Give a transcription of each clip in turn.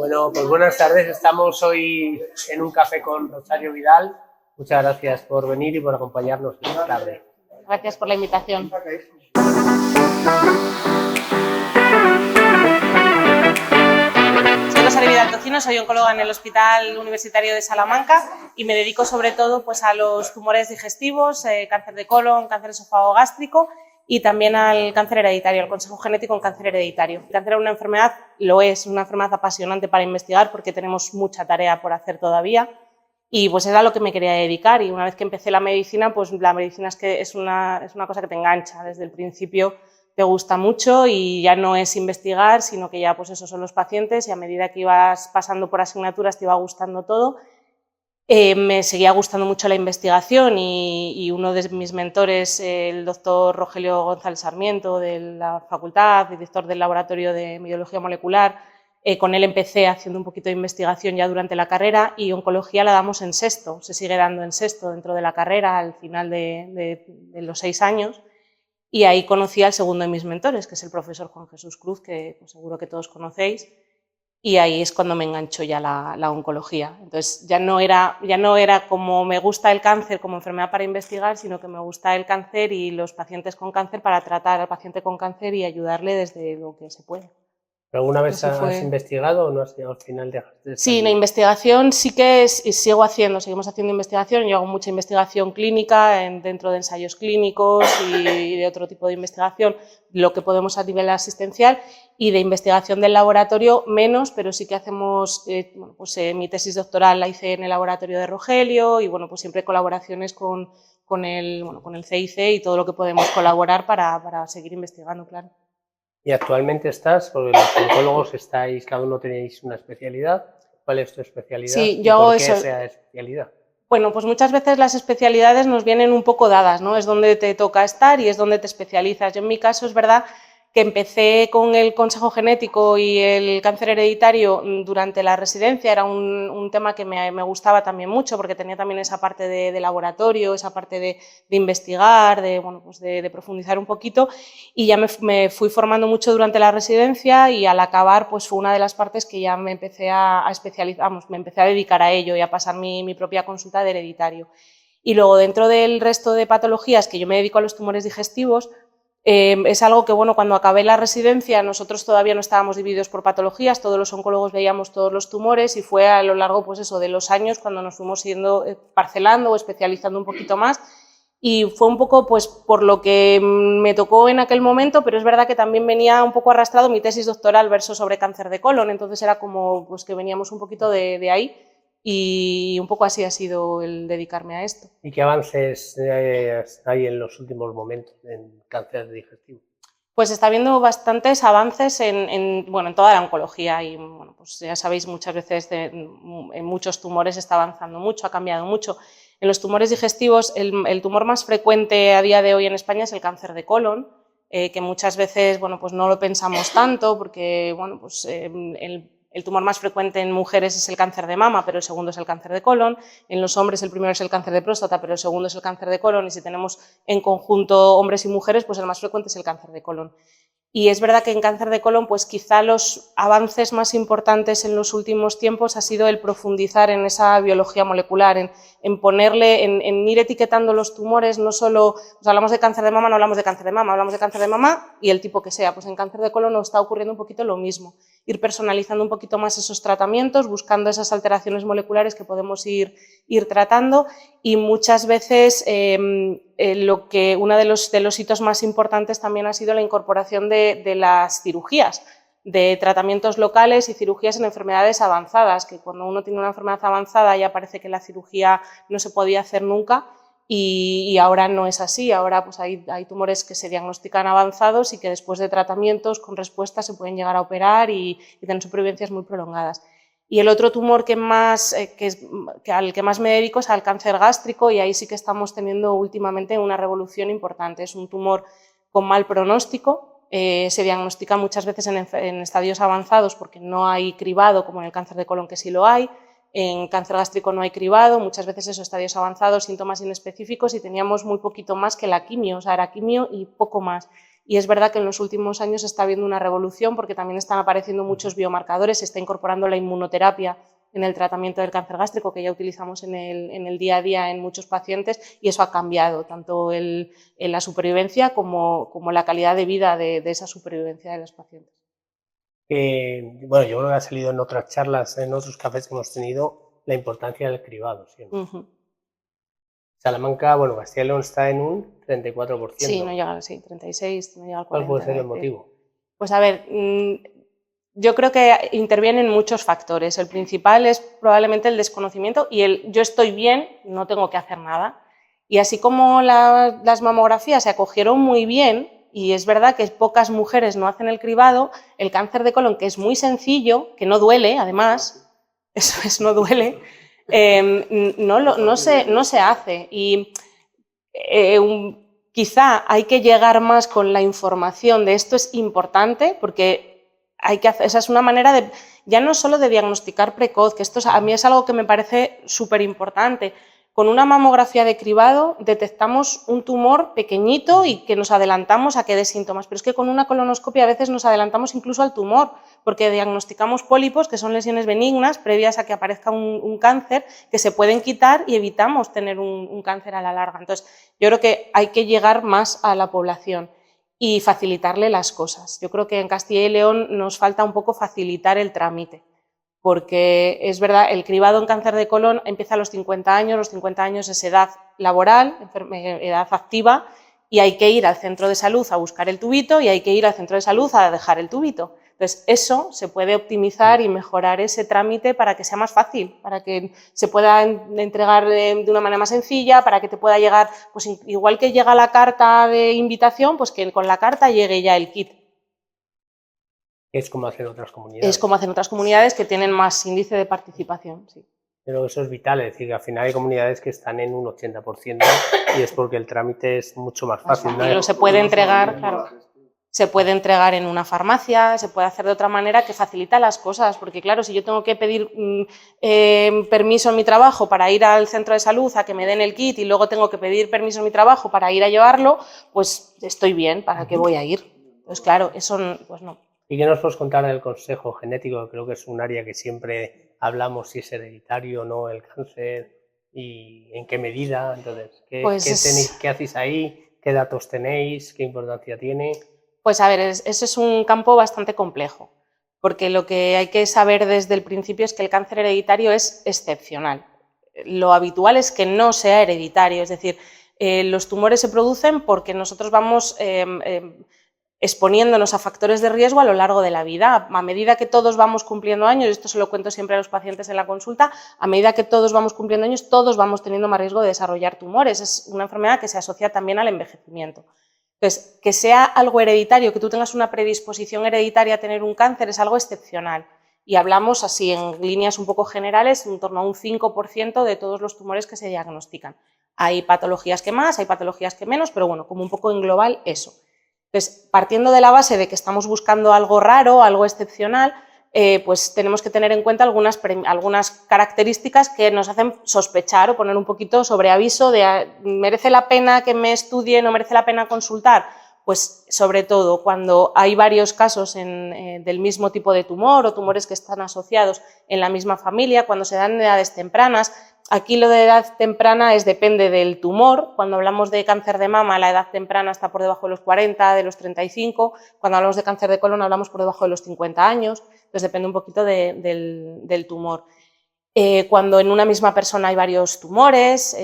Bueno, pues buenas tardes. Estamos hoy en un café con Rosario Vidal. Muchas gracias por venir y por acompañarnos esta tarde. Gracias por la invitación. Soy Rosario Vidal Tocino, soy oncóloga en el Hospital Universitario de Salamanca y me dedico sobre todo pues, a los tumores digestivos, cáncer de colon, cáncer esofágico-gástrico y también al cáncer hereditario, al consejo genético en cáncer hereditario. El cáncer es una enfermedad, una enfermedad apasionante para investigar porque tenemos mucha tarea por hacer todavía. Y pues era a lo que me quería dedicar y una vez que empecé la medicina, pues la medicina es una cosa que te engancha desde el principio, te gusta mucho y ya no es investigar, sino que ya pues esos son los pacientes y a medida que ibas pasando por asignaturas te iba gustando todo. Me seguía gustando mucho la investigación y uno de mis mentores, el doctor Rogelio González Sarmiento de la facultad, director del laboratorio de biología molecular, con él empecé haciendo un poquito de investigación ya durante la carrera y oncología la damos en sexto, se sigue dando en sexto dentro de la carrera al final de los 6 años y ahí conocí al segundo de mis mentores, que es el profesor Juan Jesús Cruz, que pues, seguro que todos conocéis, y ahí es cuando me enganchó ya la oncología. Entonces ya no era como me gusta el cáncer como enfermedad para investigar, sino que me gusta el cáncer y los pacientes con cáncer para tratar al paciente con cáncer y ayudarle desde lo que se puede. ¿Alguna vez has investigado o no has llegado al final de Sí, la investigación sí que seguimos haciendo investigación. Yo hago mucha investigación clínica dentro de ensayos clínicos y de otro tipo de investigación, lo que podemos a nivel asistencial, y de investigación del laboratorio menos, pero sí que hacemos, mi tesis doctoral la hice en el laboratorio de Rogelio y bueno, pues siempre colaboraciones con el CIC y todo lo que podemos colaborar para seguir investigando, claro. ¿Y actualmente porque los oncólogos estáis, cada uno tenéis una especialidad? ¿Cuál es tu especialidad? Sí, ¿Y yo hago por qué eso. esa especialidad? Bueno, pues muchas veces las especialidades nos vienen un poco dadas, ¿no? Es donde te toca estar y es donde te especializas. Yo en mi caso es verdad que empecé con el consejo genético y el cáncer hereditario durante la residencia, era un tema que me gustaba también mucho porque tenía también esa parte de laboratorio, esa parte de investigar, de profundizar un poquito y ya me fui formando mucho durante la residencia y al acabar pues fue una de las partes que ya me empecé a especializar, me empecé a dedicar a ello y a pasar mi propia consulta de hereditario. Y luego dentro del resto de patologías que yo me dedico a los tumores digestivos, es algo que, bueno, cuando acabé la residencia nosotros todavía no estábamos divididos por patologías, todos los oncólogos veíamos todos los tumores y fue a lo largo pues eso, de los años cuando nos fuimos yendo parcelando o especializando un poquito más y fue un poco pues por lo que me tocó en aquel momento, pero es verdad que también venía un poco arrastrado mi tesis doctoral verso sobre cáncer de colon, entonces era como pues que veníamos un poquito de ahí y un poco así ha sido el dedicarme a esto. ¿Y qué avances hay en los últimos momentos en cáncer digestivo? Pues está habiendo bastantes avances en toda la oncología y bueno, pues ya sabéis, muchas veces en muchos tumores está avanzando mucho, ha cambiado mucho. En los tumores digestivos, el tumor más frecuente a día de hoy en España es el cáncer de colon, que muchas veces bueno, pues no lo pensamos tanto porque bueno, pues, el tumor más frecuente en mujeres es el cáncer de mama, pero el segundo es el cáncer de colon. En los hombres el primero es el cáncer de próstata, pero el segundo es el cáncer de colon. Y si tenemos en conjunto hombres y mujeres, pues el más frecuente es el cáncer de colon. Y es verdad que en cáncer de colon, pues quizá los avances más importantes en los últimos tiempos ha sido el profundizar en esa biología molecular, en ponerle, en ir etiquetando los tumores, no solo, pues hablamos de cáncer de mama, no hablamos de cáncer de mama, hablamos de cáncer de mama y el tipo que sea, pues en cáncer de colon nos está ocurriendo un poquito lo mismo, ir personalizando un poquito más esos tratamientos, buscando esas alteraciones moleculares que podemos ir tratando y muchas veces uno de los hitos más importantes también ha sido la incorporación de las cirugías, de tratamientos locales y cirugías en enfermedades avanzadas, que cuando uno tiene una enfermedad avanzada ya parece que la cirugía no se podía hacer nunca y ahora no es así, ahora pues hay tumores que se diagnostican avanzados y que después de tratamientos con respuesta se pueden llegar a operar y tener supervivencias muy prolongadas. Y el otro tumor al que más me dedico es al cáncer gástrico y ahí sí que estamos teniendo últimamente una revolución importante. Es un tumor con mal pronóstico, se diagnostica muchas veces en estadios avanzados porque no hay cribado como en el cáncer de colon que sí lo hay. En cáncer gástrico no hay cribado, muchas veces esos estadios avanzados, síntomas inespecíficos y teníamos muy poquito más que la quimio, o sea, era quimio y poco más. Y es verdad que en los últimos años se está viendo una revolución porque también están apareciendo muchos biomarcadores, se está incorporando la inmunoterapia en el tratamiento del cáncer gástrico que ya utilizamos en el día a día en muchos pacientes, y eso ha cambiado tanto en la supervivencia como la calidad de vida de esa supervivencia de los pacientes. Bueno, yo creo que ha salido en otras charlas, en otros cafés que hemos tenido, la importancia del cribado siempre. Salamanca, bueno, Castilla y León está en un 34%. Sí, no llega, sí, 36, no llega al 40%. ¿Cuál puede ser el motivo? Pues a ver, yo creo que intervienen muchos factores. El principal es probablemente el desconocimiento y el yo estoy bien, no tengo que hacer nada. Y así como las mamografías se acogieron muy bien, y es verdad que pocas mujeres no hacen el cribado, el cáncer de colon, que es muy sencillo, que no duele, además, eso es, no duele, no se hace. Y quizá hay que llegar más con la información de esto es importante, porque hay que hacer, esa es una manera de, ya no solo de diagnosticar precoz, que esto a mí es algo que me parece súper importante. Con una mamografía de cribado detectamos un tumor pequeñito y que nos adelantamos a que dé síntomas, pero es que con una colonoscopia a veces nos adelantamos incluso al tumor, porque diagnosticamos pólipos, que son lesiones benignas previas a que aparezca un cáncer, que se pueden quitar y evitamos tener un cáncer a la larga. Entonces, yo creo que hay que llegar más a la población y facilitarle las cosas. Yo creo que en Castilla y León nos falta un poco facilitar el trámite, porque es verdad, el cribado en cáncer de colon empieza a los 50 años, los 50 años es edad laboral, edad activa, y hay que ir al centro de salud a buscar el tubito y hay que ir al centro de salud a dejar el tubito. Entonces, eso se puede optimizar y mejorar ese trámite para que sea más fácil, para que se pueda entregar de una manera más sencilla, para que te pueda llegar, pues igual que llega la carta de invitación, pues que con la carta llegue ya el kit. Es como hacen otras comunidades. Es como hacen otras comunidades que tienen más índice de participación, sí. Pero eso es vital, es decir, que al final hay comunidades que están en un 80% y es porque el trámite es mucho más fácil. Pero se puede entregar, claro, se puede entregar en una farmacia, se puede hacer de otra manera que facilita las cosas, porque claro, si yo tengo que pedir permiso en mi trabajo para ir al centro de salud a que me den el kit y luego tengo que pedir permiso en mi trabajo para ir a llevarlo, pues estoy bien, ¿para qué voy a ir? Pues claro, eso pues no. ¿Y qué nos puedes contar del consejo genético? Creo que es un área que siempre hablamos si es hereditario o no el cáncer y en qué medida. Entonces, ¿qué hacéis ahí? ¿Qué datos tenéis? ¿Qué importancia tiene? Pues a ver, ese es un campo bastante complejo, porque lo que hay que saber desde el principio es que el cáncer hereditario es excepcional. Lo habitual es que no sea hereditario, es decir, los tumores se producen porque nosotros vamos exponiéndonos a factores de riesgo a lo largo de la vida. A medida que todos vamos cumpliendo años, y esto se lo cuento siempre a los pacientes en la consulta, a medida que todos vamos cumpliendo años, todos vamos teniendo más riesgo de desarrollar tumores. Es una enfermedad que se asocia también al envejecimiento. Entonces, que sea algo hereditario, que tú tengas una predisposición hereditaria a tener un cáncer, es algo excepcional. Y hablamos así en líneas un poco generales, en torno a un 5% de todos los tumores que se diagnostican. Hay patologías que más, hay patologías que menos, pero bueno, como un poco en global eso. Entonces, partiendo de la base de que estamos buscando algo raro, algo excepcional, pues tenemos que tener en cuenta algunas características que nos hacen sospechar o poner un poquito sobre aviso de ¿merece la pena que me estudie, no merece la pena consultar? Pues sobre todo cuando hay varios casos del mismo tipo de tumor o tumores que están asociados en la misma familia, cuando se dan en edades tempranas. Aquí lo de edad temprana depende del tumor. Cuando hablamos de cáncer de mama, la edad temprana está por debajo de los 40, de los 35. Cuando hablamos de cáncer de colon, hablamos por debajo de los 50 años. Entonces depende un poquito del tumor. Cuando en una misma persona hay varios tumores,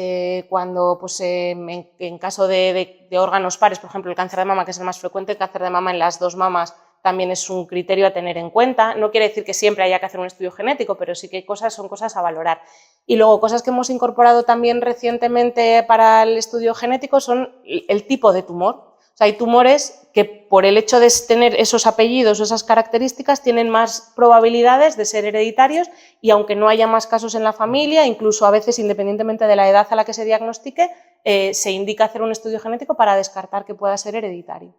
cuando pues, en caso de órganos pares, por ejemplo el cáncer de mama, que es el más frecuente, el cáncer de mama en las dos mamas también es un criterio a tener en cuenta. No quiere decir que siempre haya que hacer un estudio genético, pero sí que son cosas a valorar. Y luego cosas que hemos incorporado también recientemente para el estudio genético son el tipo de tumor. O sea, hay tumores que por el hecho de tener esos apellidos o esas características tienen más probabilidades de ser hereditarios y aunque no haya más casos en la familia, incluso a veces independientemente de la edad a la que se diagnostique, se indica hacer un estudio genético para descartar que pueda ser hereditario.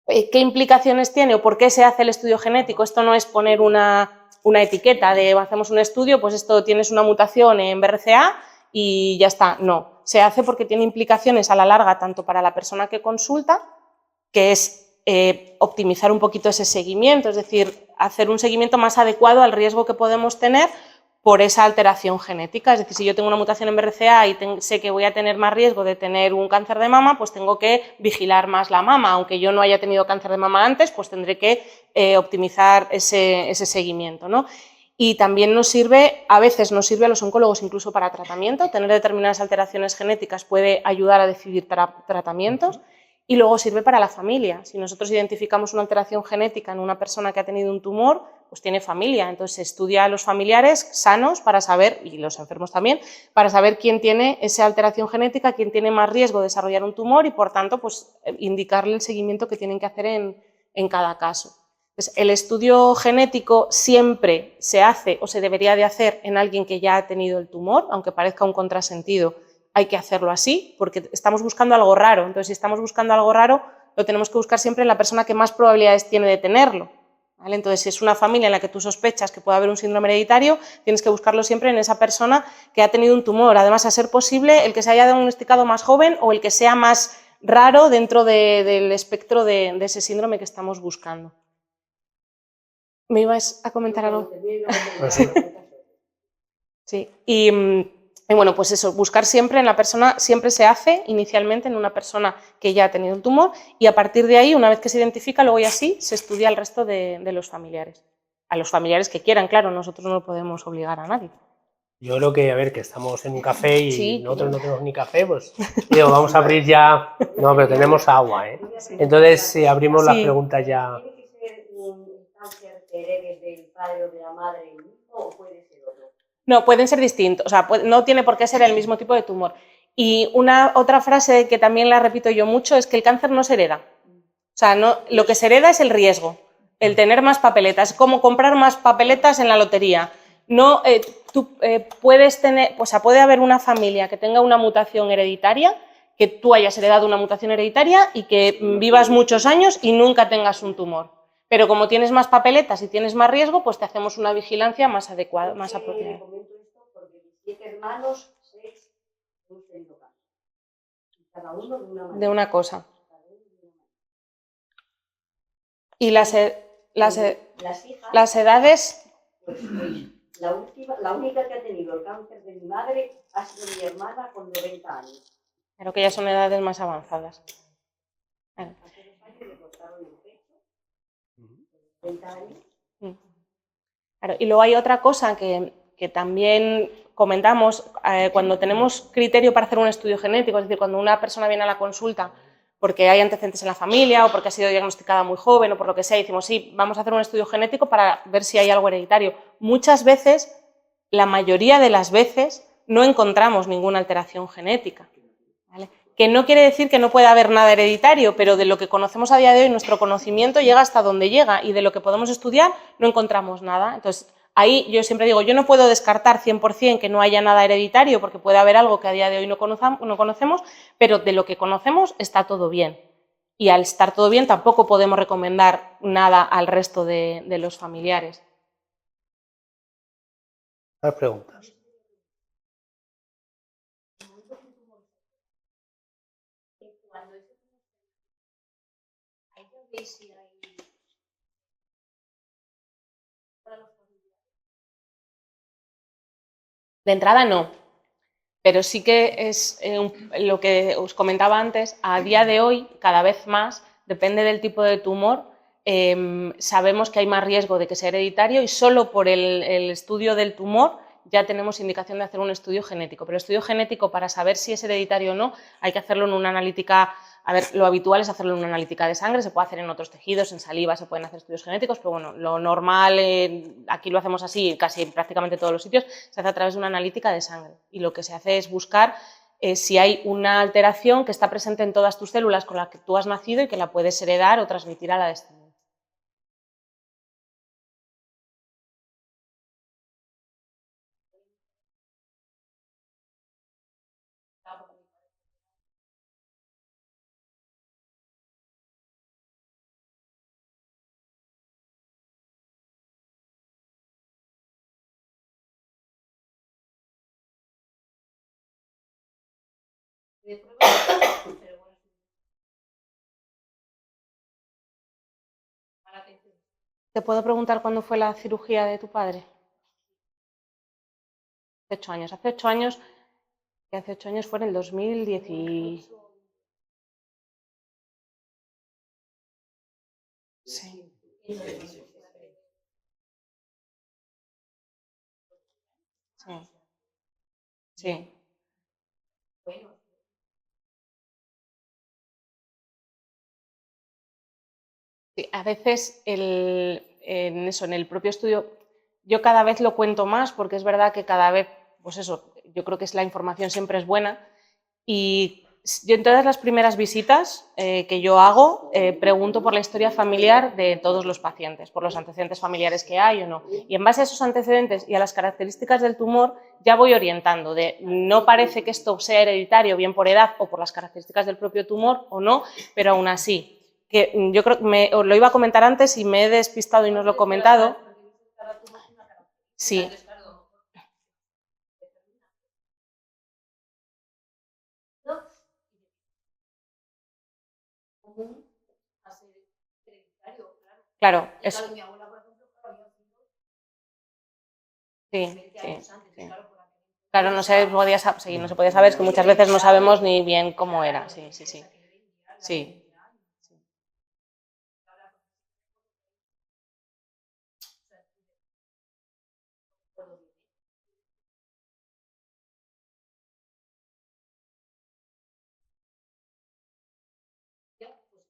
¿Qué implicaciones tiene o por qué se hace el estudio genético? Esto no es poner una etiqueta de hacemos un estudio, pues esto tienes una mutación en BRCA y ya está. No, se hace porque tiene implicaciones a la larga tanto para la persona que consulta que es optimizar un poquito ese seguimiento, es decir, hacer un seguimiento más adecuado al riesgo que podemos tener por esa alteración genética. Es decir, si yo tengo una mutación en BRCA y sé que voy a tener más riesgo de tener un cáncer de mama, pues tengo que vigilar más la mama. Aunque yo no haya tenido cáncer de mama antes, pues tendré que optimizar ese seguimiento, ¿no? Y también nos sirve, a veces nos sirve a los oncólogos incluso para tratamiento. Tener determinadas alteraciones genéticas puede ayudar a decidir tratamientos. Y luego sirve para la familia. Si nosotros identificamos una alteración genética en una persona que ha tenido un tumor, pues tiene familia. Entonces se estudia a los familiares sanos para saber, y los enfermos también, para saber quién tiene esa alteración genética, quién tiene más riesgo de desarrollar un tumor y, por tanto, pues indicarle el seguimiento que tienen que hacer en cada caso. Entonces, el estudio genético siempre se hace o se debería de hacer en alguien que ya ha tenido el tumor, aunque parezca un contrasentido. Hay que hacerlo así, porque estamos buscando algo raro. Entonces, si estamos buscando algo raro, lo tenemos que buscar siempre en la persona que más probabilidades tiene de tenerlo, ¿vale? Entonces, si es una familia en la que tú sospechas que puede haber un síndrome hereditario, tienes que buscarlo siempre en esa persona que ha tenido un tumor. Además, a ser posible, el que se haya diagnosticado más joven o el que sea más raro dentro del espectro de ese síndrome que estamos buscando. ¿Me ibas a comentar algo? Sí. Y bueno, pues eso, buscar siempre en la persona, siempre se hace inicialmente en una persona que ya ha tenido un tumor y a partir de ahí, una vez que se identifica, luego ya sí, se estudia al resto de los familiares. A los familiares que quieran, claro, nosotros no podemos obligar a nadie. Yo creo que, a ver, que estamos en un café y sí, nosotros no tenemos ni café, pues digo, vamos a abrir ya, no, pero tenemos agua, ¿eh? Sí. Entonces, si abrimos las preguntas ya. ¿Tiene que ser un cáncer que heredes del padre o de la madre o puede ser otro? No, pueden ser distintos, o sea, no tiene por qué ser el mismo tipo de tumor. Y otra frase que también la repito yo mucho es que el cáncer no se hereda. O sea, no, lo que se hereda es el riesgo, el tener más papeletas, es como comprar más papeletas en la lotería. No, tú puedes tener, o sea, puede haber una familia que tenga una mutación hereditaria, que tú hayas heredado una mutación hereditaria y que vivas muchos años y nunca tengas un tumor. Pero como tienes más papeletas y tienes más riesgo, pues te hacemos una vigilancia más adecuada, más apropiada. Comento esto porque mis 7 hermanos, 6, hemos tenido cáncer. Cada uno de una manera. De una cosa. Y las edades. Pues, la única que ha tenido el cáncer de mi madre ha sido mi hermana con 90 años. Claro que ya son edades más avanzadas. Hace 2 años le cortaron el pecho. 30 años. Claro, y luego hay otra cosa que también comentamos cuando tenemos criterio para hacer un estudio genético, es decir, cuando una persona viene a la consulta porque hay antecedentes en la familia o porque ha sido diagnosticada muy joven o por lo que sea, y decimos, sí, vamos a hacer un estudio genético para ver si hay algo hereditario. Muchas veces, la mayoría de las veces, no encontramos ninguna alteración genética, ¿vale? Que no quiere decir que no pueda haber nada hereditario, pero de lo que conocemos a día de hoy, nuestro conocimiento llega hasta donde llega y de lo que podemos estudiar no encontramos nada. Entonces, ahí yo siempre digo, yo no puedo descartar 100% que no haya nada hereditario porque puede haber algo que a día de hoy no conocemos, pero de lo que conocemos está todo bien. Y al estar todo bien tampoco podemos recomendar nada al resto de los familiares. Más preguntas. De entrada no, pero sí que es lo que os comentaba antes, a día de hoy cada vez más, depende del tipo de tumor, sabemos que hay más riesgo de que sea hereditario y solo por el estudio del tumor ya tenemos indicación de hacer un estudio genético. Pero el estudio genético, para saber si es hereditario o no, hay que hacerlo en una analítica. A ver, lo habitual es hacerlo en una analítica de sangre, se puede hacer en otros tejidos, en saliva se pueden hacer estudios genéticos, pero bueno, lo normal, aquí lo hacemos así, casi en prácticamente todos los sitios, se hace a través de una analítica de sangre. Y lo que se hace es buscar si hay una alteración que está presente en todas tus células con las que tú has nacido y que la puedes heredar o transmitir a la descendencia. De prueba, pero bueno. ¿Te puedo preguntar cuándo fue la cirugía de tu padre? Hace 8 años. Hace 8 años, que hace 8 años fue en el 2010. Sí. Sí. Sí. Sí, a veces en el propio estudio, yo cada vez lo cuento más porque es verdad que cada vez, pues eso, yo creo que la información siempre es buena y yo en todas las primeras visitas que yo hago pregunto por la historia familiar de todos los pacientes, por los antecedentes familiares que hay o no. Y en base a esos antecedentes y a las características del tumor ya voy orientando de no parece que esto sea hereditario bien por edad o por las características del propio tumor o no, pero aún así. Que yo creo que os lo iba a comentar antes y me he despistado y no os lo he comentado. Sí. Claro, es... Sí, sí, sí. Claro, no se podía saber, es que muchas veces no sabemos ni bien cómo era. Sí, sí, sí. Sí.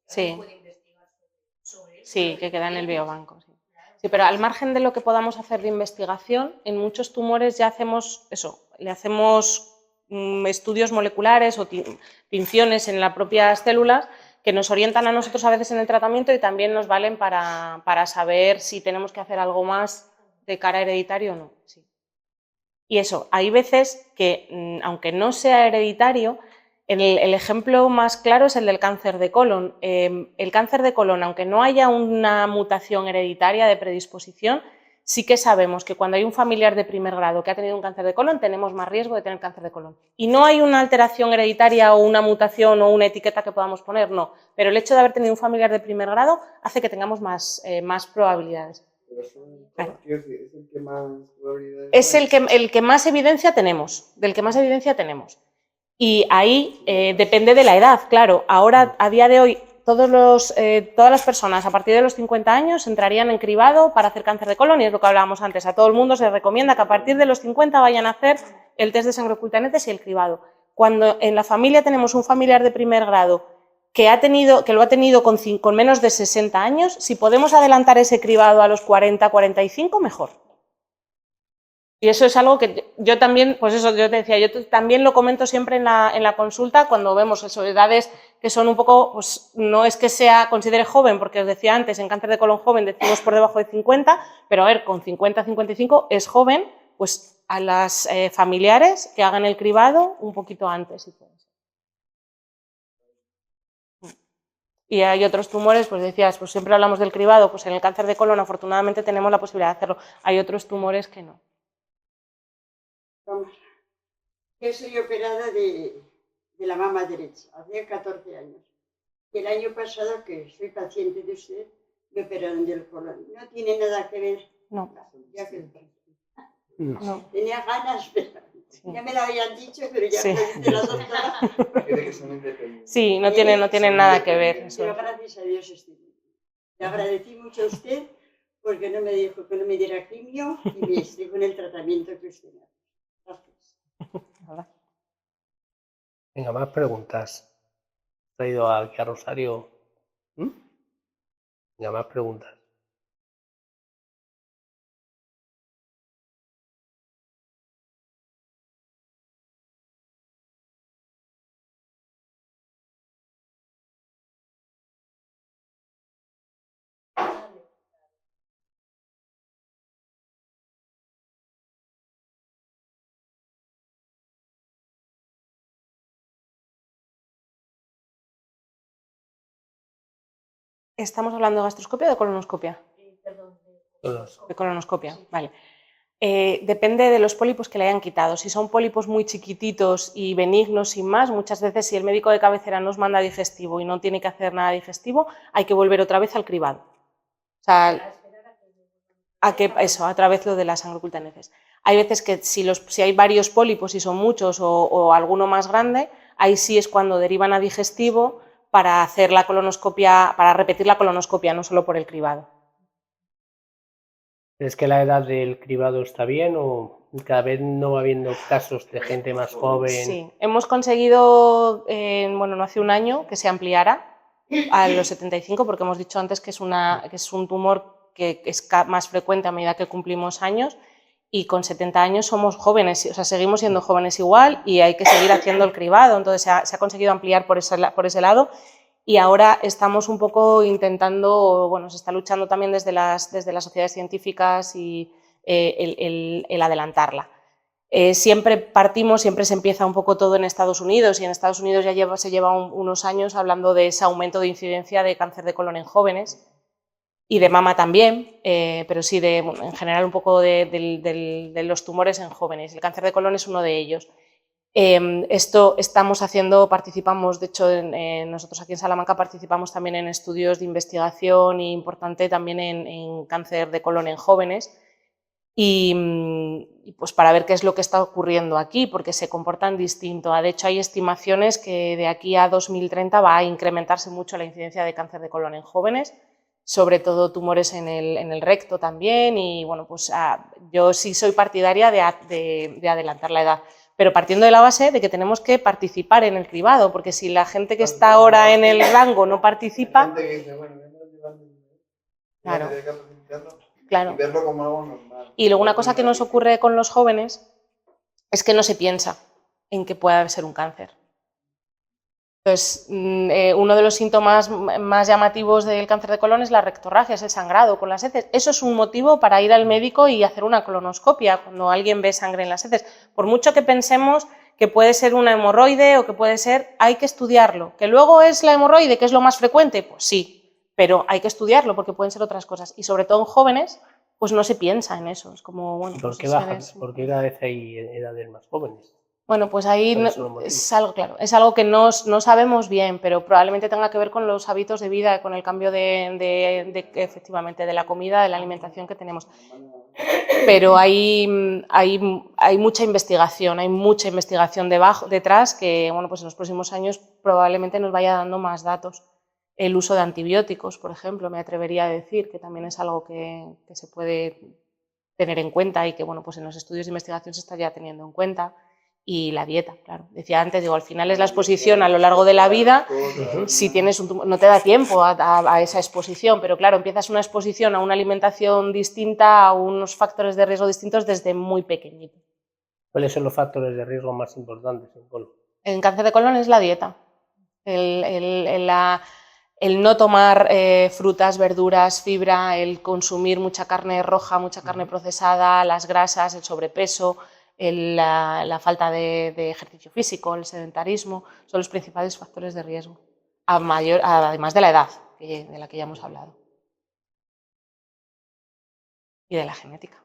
Sí. Sí, que queda en el biobanco. Sí. Sí, pero al margen de lo que podamos hacer de investigación, en muchos tumores ya hacemos eso, le hacemos estudios moleculares o tinciones en las propias células que nos orientan a nosotros a veces en el tratamiento y también nos valen para saber si tenemos que hacer algo más de cara hereditario o no. Sí. Y eso, hay veces que, aunque no sea hereditario, el ejemplo más claro es el del cáncer de colon. El cáncer de colon, aunque no haya una mutación hereditaria de predisposición, sí que sabemos que cuando hay un familiar de primer grado que ha tenido un cáncer de colon, tenemos más riesgo de tener cáncer de colon. Y no hay una alteración hereditaria o una mutación o una etiqueta que podamos poner, no. Pero el hecho de haber tenido un familiar de primer grado hace que tengamos más probabilidades. Claro. Es el que más probabilidades es el que más evidencia tenemos, del que más evidencia tenemos. Y ahí depende de la edad, claro. Ahora, a día de hoy, todas las personas a partir de los 50 años entrarían en cribado para hacer cáncer de colon y es lo que hablábamos antes. A todo el mundo se recomienda que a partir de los 50 vayan a hacer el test de sangre oculta netes y el cribado. Cuando en la familia tenemos un familiar de primer grado que lo ha tenido con menos de 60 años, si podemos adelantar ese cribado a los 40, 45, mejor. Y eso es algo que yo también, pues eso yo te decía, yo también lo comento siempre en la consulta cuando vemos eso, edades que son un poco, pues no es que considere joven, porque os decía antes, en cáncer de colon joven decimos por debajo de 50, pero a ver, con 50, 55 es joven, pues a las familiares que hagan el cribado un poquito antes. Si puede ser. Y hay otros tumores, pues decías, pues siempre hablamos del cribado, pues en el cáncer de colon afortunadamente tenemos la posibilidad de hacerlo, hay otros tumores que no. Yo soy operada de la mama derecha, hace 14 años. Y el año pasado, que soy paciente de usted, me operaron del colon. No tiene nada que ver. No. Ya que No. tenía ganas, pero Sí. ya me lo habían dicho, pero ya Sí. me dice la doctora. Sí, no tiene nada que ver. Eso. Pero gracias a Dios estoy bien. Le agradecí mucho a usted porque no me dijo que no me diera quimio y me estoy con el tratamiento que usted me hace. Gracias. Venga, más preguntas. ¿Has traído aquí a Rosario? Venga, más preguntas. ¿Estamos hablando de gastroscopia o de colonoscopia? De colonoscopia, vale. Depende de los pólipos que le hayan quitado. Si son pólipos muy chiquititos y benignos sin más, muchas veces si el médico de cabecera nos manda digestivo y no tiene que hacer nada digestivo, hay que volver otra vez al cribado. O sea, a través lo de la sangre oculta en heces. Hay veces que si hay varios pólipos y son muchos o alguno más grande, ahí sí es cuando derivan a digestivo para hacer la colonoscopia, para repetir la colonoscopia, no solo por el cribado. ¿Es que la edad del cribado está bien o cada vez no va habiendo casos de gente más joven? Sí, hemos conseguido, bueno, no hace un año, que se ampliara a los 75, porque hemos dicho antes que es un tumor que es más frecuente a medida que cumplimos años, y con 70 años somos jóvenes, o sea, seguimos siendo jóvenes igual y hay que seguir haciendo el cribado, entonces se ha conseguido ampliar por ese lado. Y ahora estamos un poco intentando, bueno, se está luchando también desde las sociedades científicas y el adelantarla. Siempre se empieza un poco todo en Estados Unidos y en Estados Unidos ya se lleva unos años hablando de ese aumento de incidencia de cáncer de colon en jóvenes y de mama también, pero sí en general un poco de los tumores en jóvenes. El cáncer de colon es uno de ellos. Esto participamos, de hecho, nosotros aquí en Salamanca participamos también en estudios de investigación importante también en cáncer de colon en jóvenes y pues para ver qué es lo que está ocurriendo aquí, porque se comportan distinto. De hecho, hay estimaciones que de aquí a 2030 va a incrementarse mucho la incidencia de cáncer de colon en jóvenes, sobre todo tumores en el recto también y bueno, pues yo sí soy partidaria de adelantar la edad, pero partiendo de la base de que tenemos que participar en el cribado, porque si la gente que está ahora en el rango no participa... Claro, claro. Y verlo como algo normal. Y luego una cosa que nos ocurre con los jóvenes es que no se piensa en que pueda ser un cáncer. Entonces, uno de los síntomas más llamativos del cáncer de colon es la rectorragia, es el sangrado con las heces. Eso es un motivo para ir al médico y hacer una colonoscopia cuando alguien ve sangre en las heces. Por mucho que pensemos que puede ser una hemorroide o que puede ser, hay que estudiarlo. ¿Que luego es la hemorroide, que es lo más frecuente? Pues sí, pero hay que estudiarlo porque pueden ser otras cosas. Y sobre todo en jóvenes, pues no se piensa en eso. Es como, bueno, ¿Por qué ¿Por qué cada vez hay edades más jóvenes? Bueno, pues ahí es algo, claro, es algo que no sabemos bien, pero probablemente tenga que ver con los hábitos de vida, con el cambio efectivamente de la comida, de la alimentación que tenemos. Pero hay mucha investigación, detrás que, bueno, pues en los próximos años probablemente nos vaya dando más datos. El uso de antibióticos, por ejemplo, me atrevería a decir que también es algo que se puede tener en cuenta y que, bueno, pues en los estudios de investigación se está ya teniendo en cuenta. Y la dieta, claro. Decía antes, al final es la exposición a lo largo de la vida. Si tienes un tumor, no te da tiempo a esa exposición, pero claro, empiezas una exposición a una alimentación distinta, a unos factores de riesgo distintos desde muy pequeñito. ¿Cuáles son los factores de riesgo más importantes en colon? En cáncer de colon es la dieta. El no tomar frutas, verduras, fibra, el consumir mucha carne roja, mucha carne procesada, las grasas, el sobrepeso, la falta de ejercicio físico, el sedentarismo, son los principales factores de riesgo, además de la edad, de la que ya hemos hablado, y de la genética.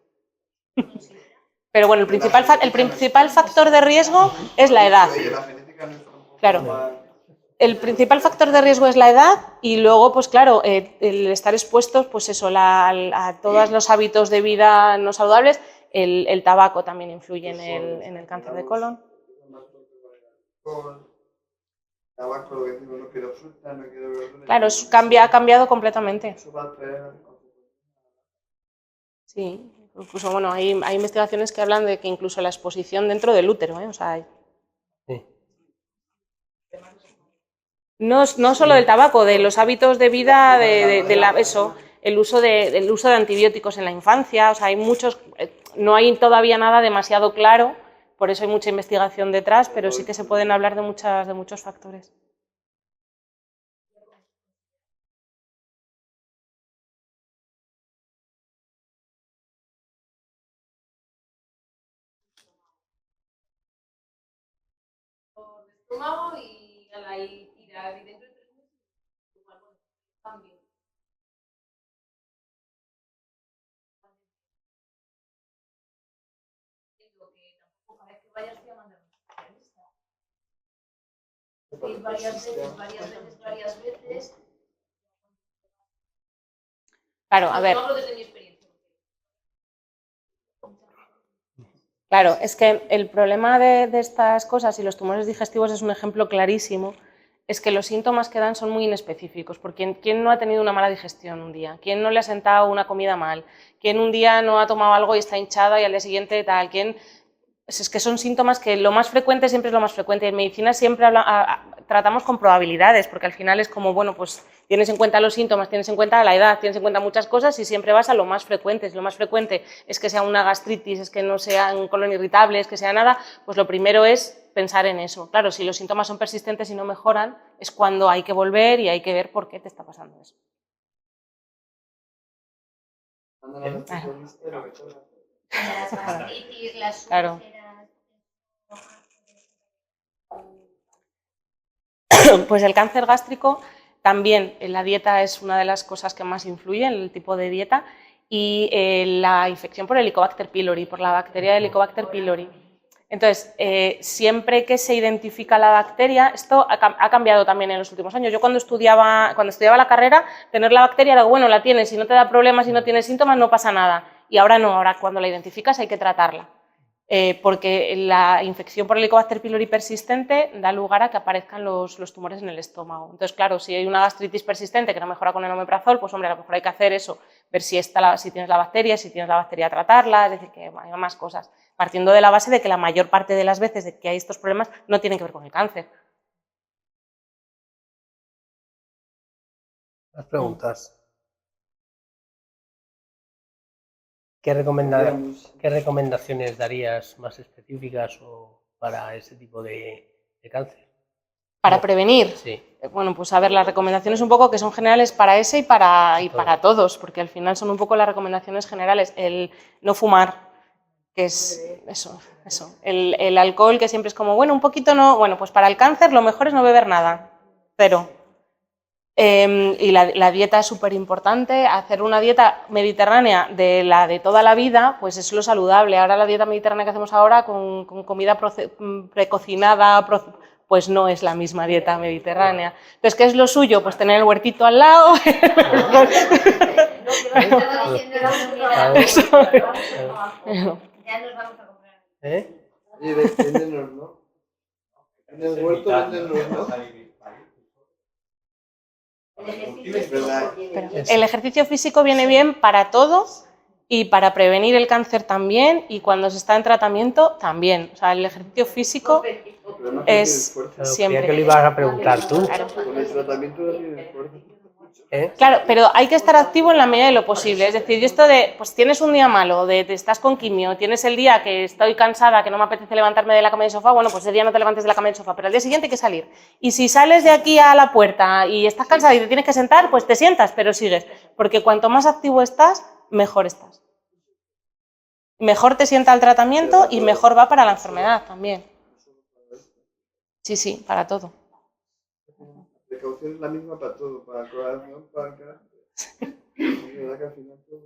Pero bueno, el principal factor de riesgo es la edad. Claro. El principal factor de riesgo es la edad y luego, pues claro, el estar expuestos pues eso, a todos los hábitos de vida no saludables. El tabaco también influye en el cáncer de colon. Claro, ha cambiado completamente. Sí, incluso bueno, hay investigaciones que hablan de que incluso la exposición dentro del útero, o sea, hay... Sí. No solo del tabaco, de los hábitos de vida, el uso de antibióticos en la infancia, o sea, hay muchos, no hay todavía nada demasiado claro, por eso hay mucha investigación detrás, pero sí que se pueden hablar de muchos factores. Por el estómago y dentro de 3 meses igual cambio. Lo que tampoco cada vez que vayas voy a mandar un especialista. Ir varias veces. Claro, a ver. Hablo desde mi experiencia. Claro, es que el problema de estas cosas, y los tumores digestivos es un ejemplo clarísimo, es que los síntomas que dan son muy inespecíficos, porque ¿quién no ha tenido una mala digestión un día? ¿Quién no le ha sentado una comida mal? ¿Quién un día no ha tomado algo y está hinchada y al día siguiente tal? ¿Quién? Es que son síntomas que lo más frecuente siempre es lo más frecuente. En medicina siempre tratamos con probabilidades, porque al final es como, bueno, pues tienes en cuenta los síntomas, tienes en cuenta la edad, tienes en cuenta muchas cosas y siempre vas a lo más frecuente. Si lo más frecuente es que sea una gastritis, es que no sea un colon irritable, es que sea nada, pues lo primero es pensar en eso. Claro, si los síntomas son persistentes y no mejoran, es cuando hay que volver y hay que ver por qué te está pasando eso. Las gastritis, las Claro. úlceras. Pues el cáncer gástrico también, la dieta es una de las cosas que más influye en el tipo de dieta, y la infección por Helicobacter pylori, por la bacteria de Helicobacter pylori. Entonces, siempre que se identifica la bacteria, esto ha cambiado también en los últimos años. Yo cuando estudiaba la carrera, tener la bacteria era, bueno, la tienes, si no te da problemas, si no tienes síntomas, no pasa nada. Y ahora no, ahora cuando la identificas hay que tratarla. Porque la infección por Helicobacter pylori persistente da lugar a que aparezcan los tumores en el estómago. Entonces, claro, si hay una gastritis persistente que no mejora con el omeprazol, pues hombre, a lo mejor hay que hacer eso, ver si tienes la bacteria, tratarla, es decir, que hay más cosas, partiendo de la base de que la mayor parte de las veces de que hay estos problemas no tienen que ver con el cáncer. Más preguntas. ¿Qué recomendaciones darías más específicas para ese tipo de cáncer? ¿Para prevenir? Sí. Bueno, pues a ver, las recomendaciones un poco que son generales para ese y para todos, porque al final son un poco las recomendaciones generales. El no fumar, que es eso. El alcohol, que siempre es como, bueno, un poquito no, bueno, pues para el cáncer lo mejor es no beber nada, cero. Y la dieta es súper importante. Hacer una dieta mediterránea de la de toda la vida, pues es lo saludable. Ahora la dieta mediterránea que hacemos ahora con comida precocinada, pues no es la misma dieta mediterránea. Entonces, ¿qué es lo suyo? Pues tener el huertito al lado. Ya nos vamos a comprar. Oye, véndenos, ¿no? En el huerto véndenos, ¿no? El ejercicio físico viene bien para todo y para prevenir el cáncer también, y cuando se está en tratamiento también. O sea, el ejercicio físico es siempre. ¿Qué le ibas a preguntar tú? Claro. Con el tratamiento no tienes fuerza. Claro, pero hay que estar activo en la medida de lo posible. Es decir, esto de, pues tienes un día malo, estás con quimio, tienes el día que estoy cansada, que no me apetece levantarme de la cama del sofá, bueno, pues ese día no te levantes de la cama del sofá, pero al día siguiente hay que salir. Y si sales de aquí a la puerta y estás cansada y te tienes que sentar, pues te sientas, pero sigues. Porque cuanto más activo estás, mejor estás. Mejor te sienta el tratamiento y mejor va para la enfermedad también. Sí, para todo. La precaución es la misma para todo, para el corazón, para el cáncer. Es verdad que al final todo...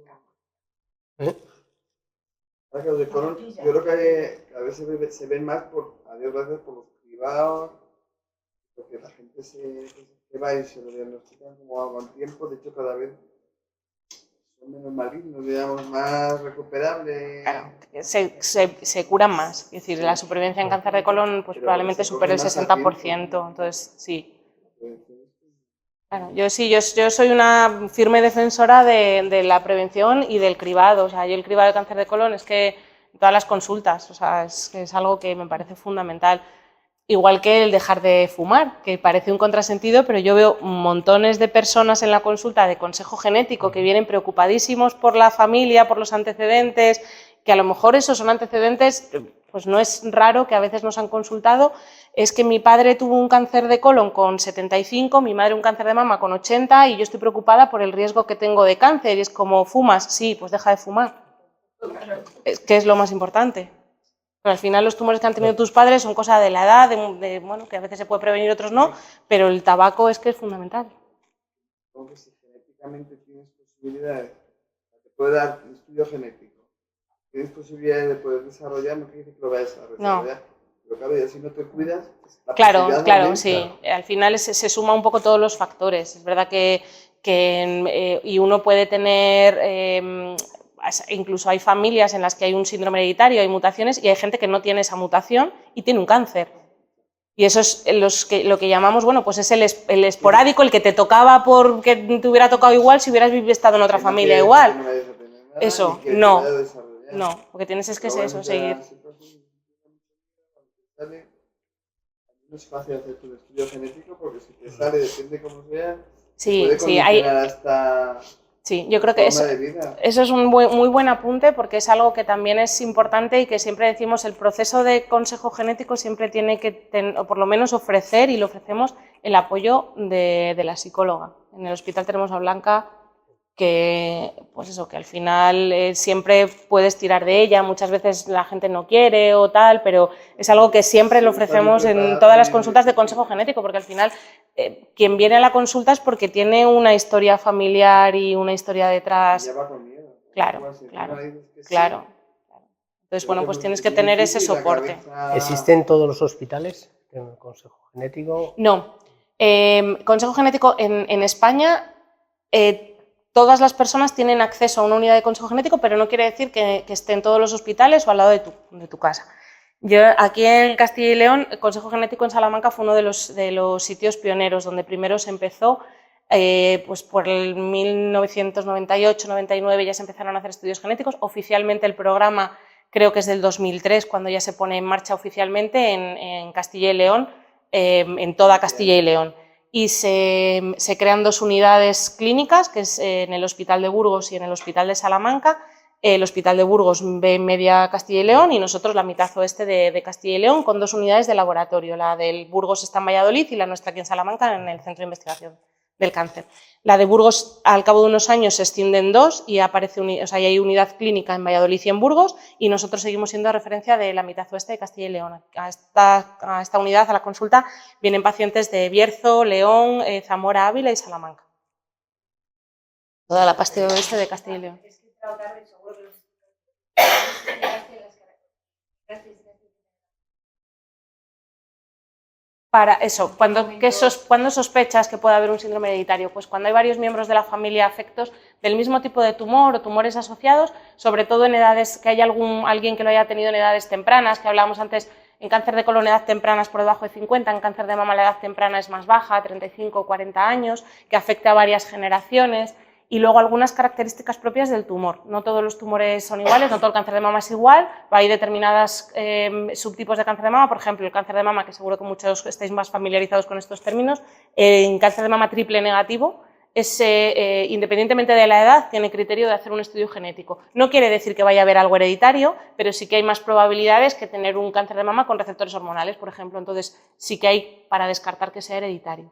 Los de colon, yo creo que a veces se ven más a Dios gracias, por los privados, porque la gente se va y se lo diagnostican como algo al tiempo. De hecho, cada vez son menos malignos, digamos, más recuperables. Claro, se curan más. Es decir, la supervivencia en cáncer de colon pues probablemente supere el 60%. Entonces, sí. Claro, yo soy una firme defensora de la prevención y del cribado. O sea, yo el cribado de cáncer de colon es que todas las consultas, o sea, es algo que me parece fundamental. Igual que el dejar de fumar, que parece un contrasentido, pero yo veo montones de personas en la consulta de consejo genético que vienen preocupadísimos por la familia, por los antecedentes, que a lo mejor esos son antecedentes, pues no es raro que a veces nos han consultado, es que mi padre tuvo un cáncer de colon con 75, mi madre un cáncer de mama con 80 y yo estoy preocupada por el riesgo que tengo de cáncer. Y es como, ¿fumas? Sí, pues deja de fumar. ¿Qué es lo más importante? Pero al final los tumores que han tenido tus padres son cosa de la edad, bueno, que a veces se puede prevenir, otros no, pero el tabaco es que es fundamental. Como que si genéticamente tienes posibilidades, te puede dar un estudio genético, tienes posibilidades de poder desarrollar, no quiere decir que lo vayas a desarrollar, pero claro, ya si no te cuidas... Claro, sí, al final se suma un poco todos los factores. Es verdad que y uno puede tener... incluso hay familias en las que hay un síndrome hereditario, hay mutaciones y hay gente que no tiene esa mutación y tiene un cáncer. Y eso es lo que llamamos, bueno, pues es el esporádico, el que te tocaba porque te hubiera tocado igual si hubieras estado en otra familia igual. Eso, no, porque tienes es que es eso, seguir. No es fácil hacer tu estudio genético porque si te sale, depende cómo sea, sí, puede condicionar hasta... Sí, yo creo que eso es un muy buen apunte porque es algo que también es importante y que siempre decimos, el proceso de consejo genético siempre tiene que, o por lo menos ofrecer, y le ofrecemos el apoyo de la psicóloga. En el hospital tenemos a Blanca que, pues eso, que al final siempre puedes tirar de ella, muchas veces la gente no quiere o tal, pero es algo que siempre le ofrecemos en todas las consultas de consejo genético, porque al final quien viene a la consulta es porque tiene una historia familiar y una historia detrás. Claro. Entonces, bueno, pues tienes que tener ese soporte. ¿Existe en todos los hospitales el consejo genético? No. Consejo genético en España, todas las personas tienen acceso a una unidad de consejo genético, pero no quiere decir que esté en todos los hospitales o al lado de tu casa. Yo, aquí en Castilla y León, el consejo genético en Salamanca fue uno de los sitios pioneros, donde primero se empezó, pues por el 1998-99 ya se empezaron a hacer estudios genéticos. Oficialmente el programa creo que es del 2003, cuando ya se pone en marcha oficialmente en Castilla y León, en toda Castilla y León. Y se crean 2 unidades clínicas, que es en el Hospital de Burgos y en el Hospital de Salamanca. El Hospital de Burgos ve media Castilla y León y nosotros la mitad oeste de Castilla y León, con 2 unidades de laboratorio. La del Burgos está en Valladolid y la nuestra aquí en Salamanca, en el Centro de Investigación del Cáncer. La de Burgos, al cabo de unos años, se extiende en 2 y hay unidad clínica en Valladolid y en Burgos, y nosotros seguimos siendo referencia de la mitad oeste de Castilla y León. A esta unidad, a la consulta, vienen pacientes de Bierzo, León, Zamora, Ávila y Salamanca. Toda la parte oeste de Castilla y León. Para eso, ¿cuándo sospechas que puede haber un síndrome hereditario? Pues cuando hay varios miembros de la familia afectos del mismo tipo de tumor o tumores asociados, sobre todo en edades, que haya alguien que lo haya tenido en edades tempranas, que hablábamos antes, en cáncer de colon edad temprana es por debajo de 50, en cáncer de mama la edad temprana es más baja, 35 o 40 años, que afecte a varias generaciones. Y luego algunas características propias del tumor. No todos los tumores son iguales, no todo el cáncer de mama es igual, hay determinados subtipos de cáncer de mama, por ejemplo, el cáncer de mama, que seguro que muchos estáis más familiarizados con estos términos, en cáncer de mama triple negativo, independientemente de la edad, tiene criterio de hacer un estudio genético. No quiere decir que vaya a haber algo hereditario, pero sí que hay más probabilidades que tener un cáncer de mama con receptores hormonales, por ejemplo, entonces sí que hay para descartar que sea hereditario.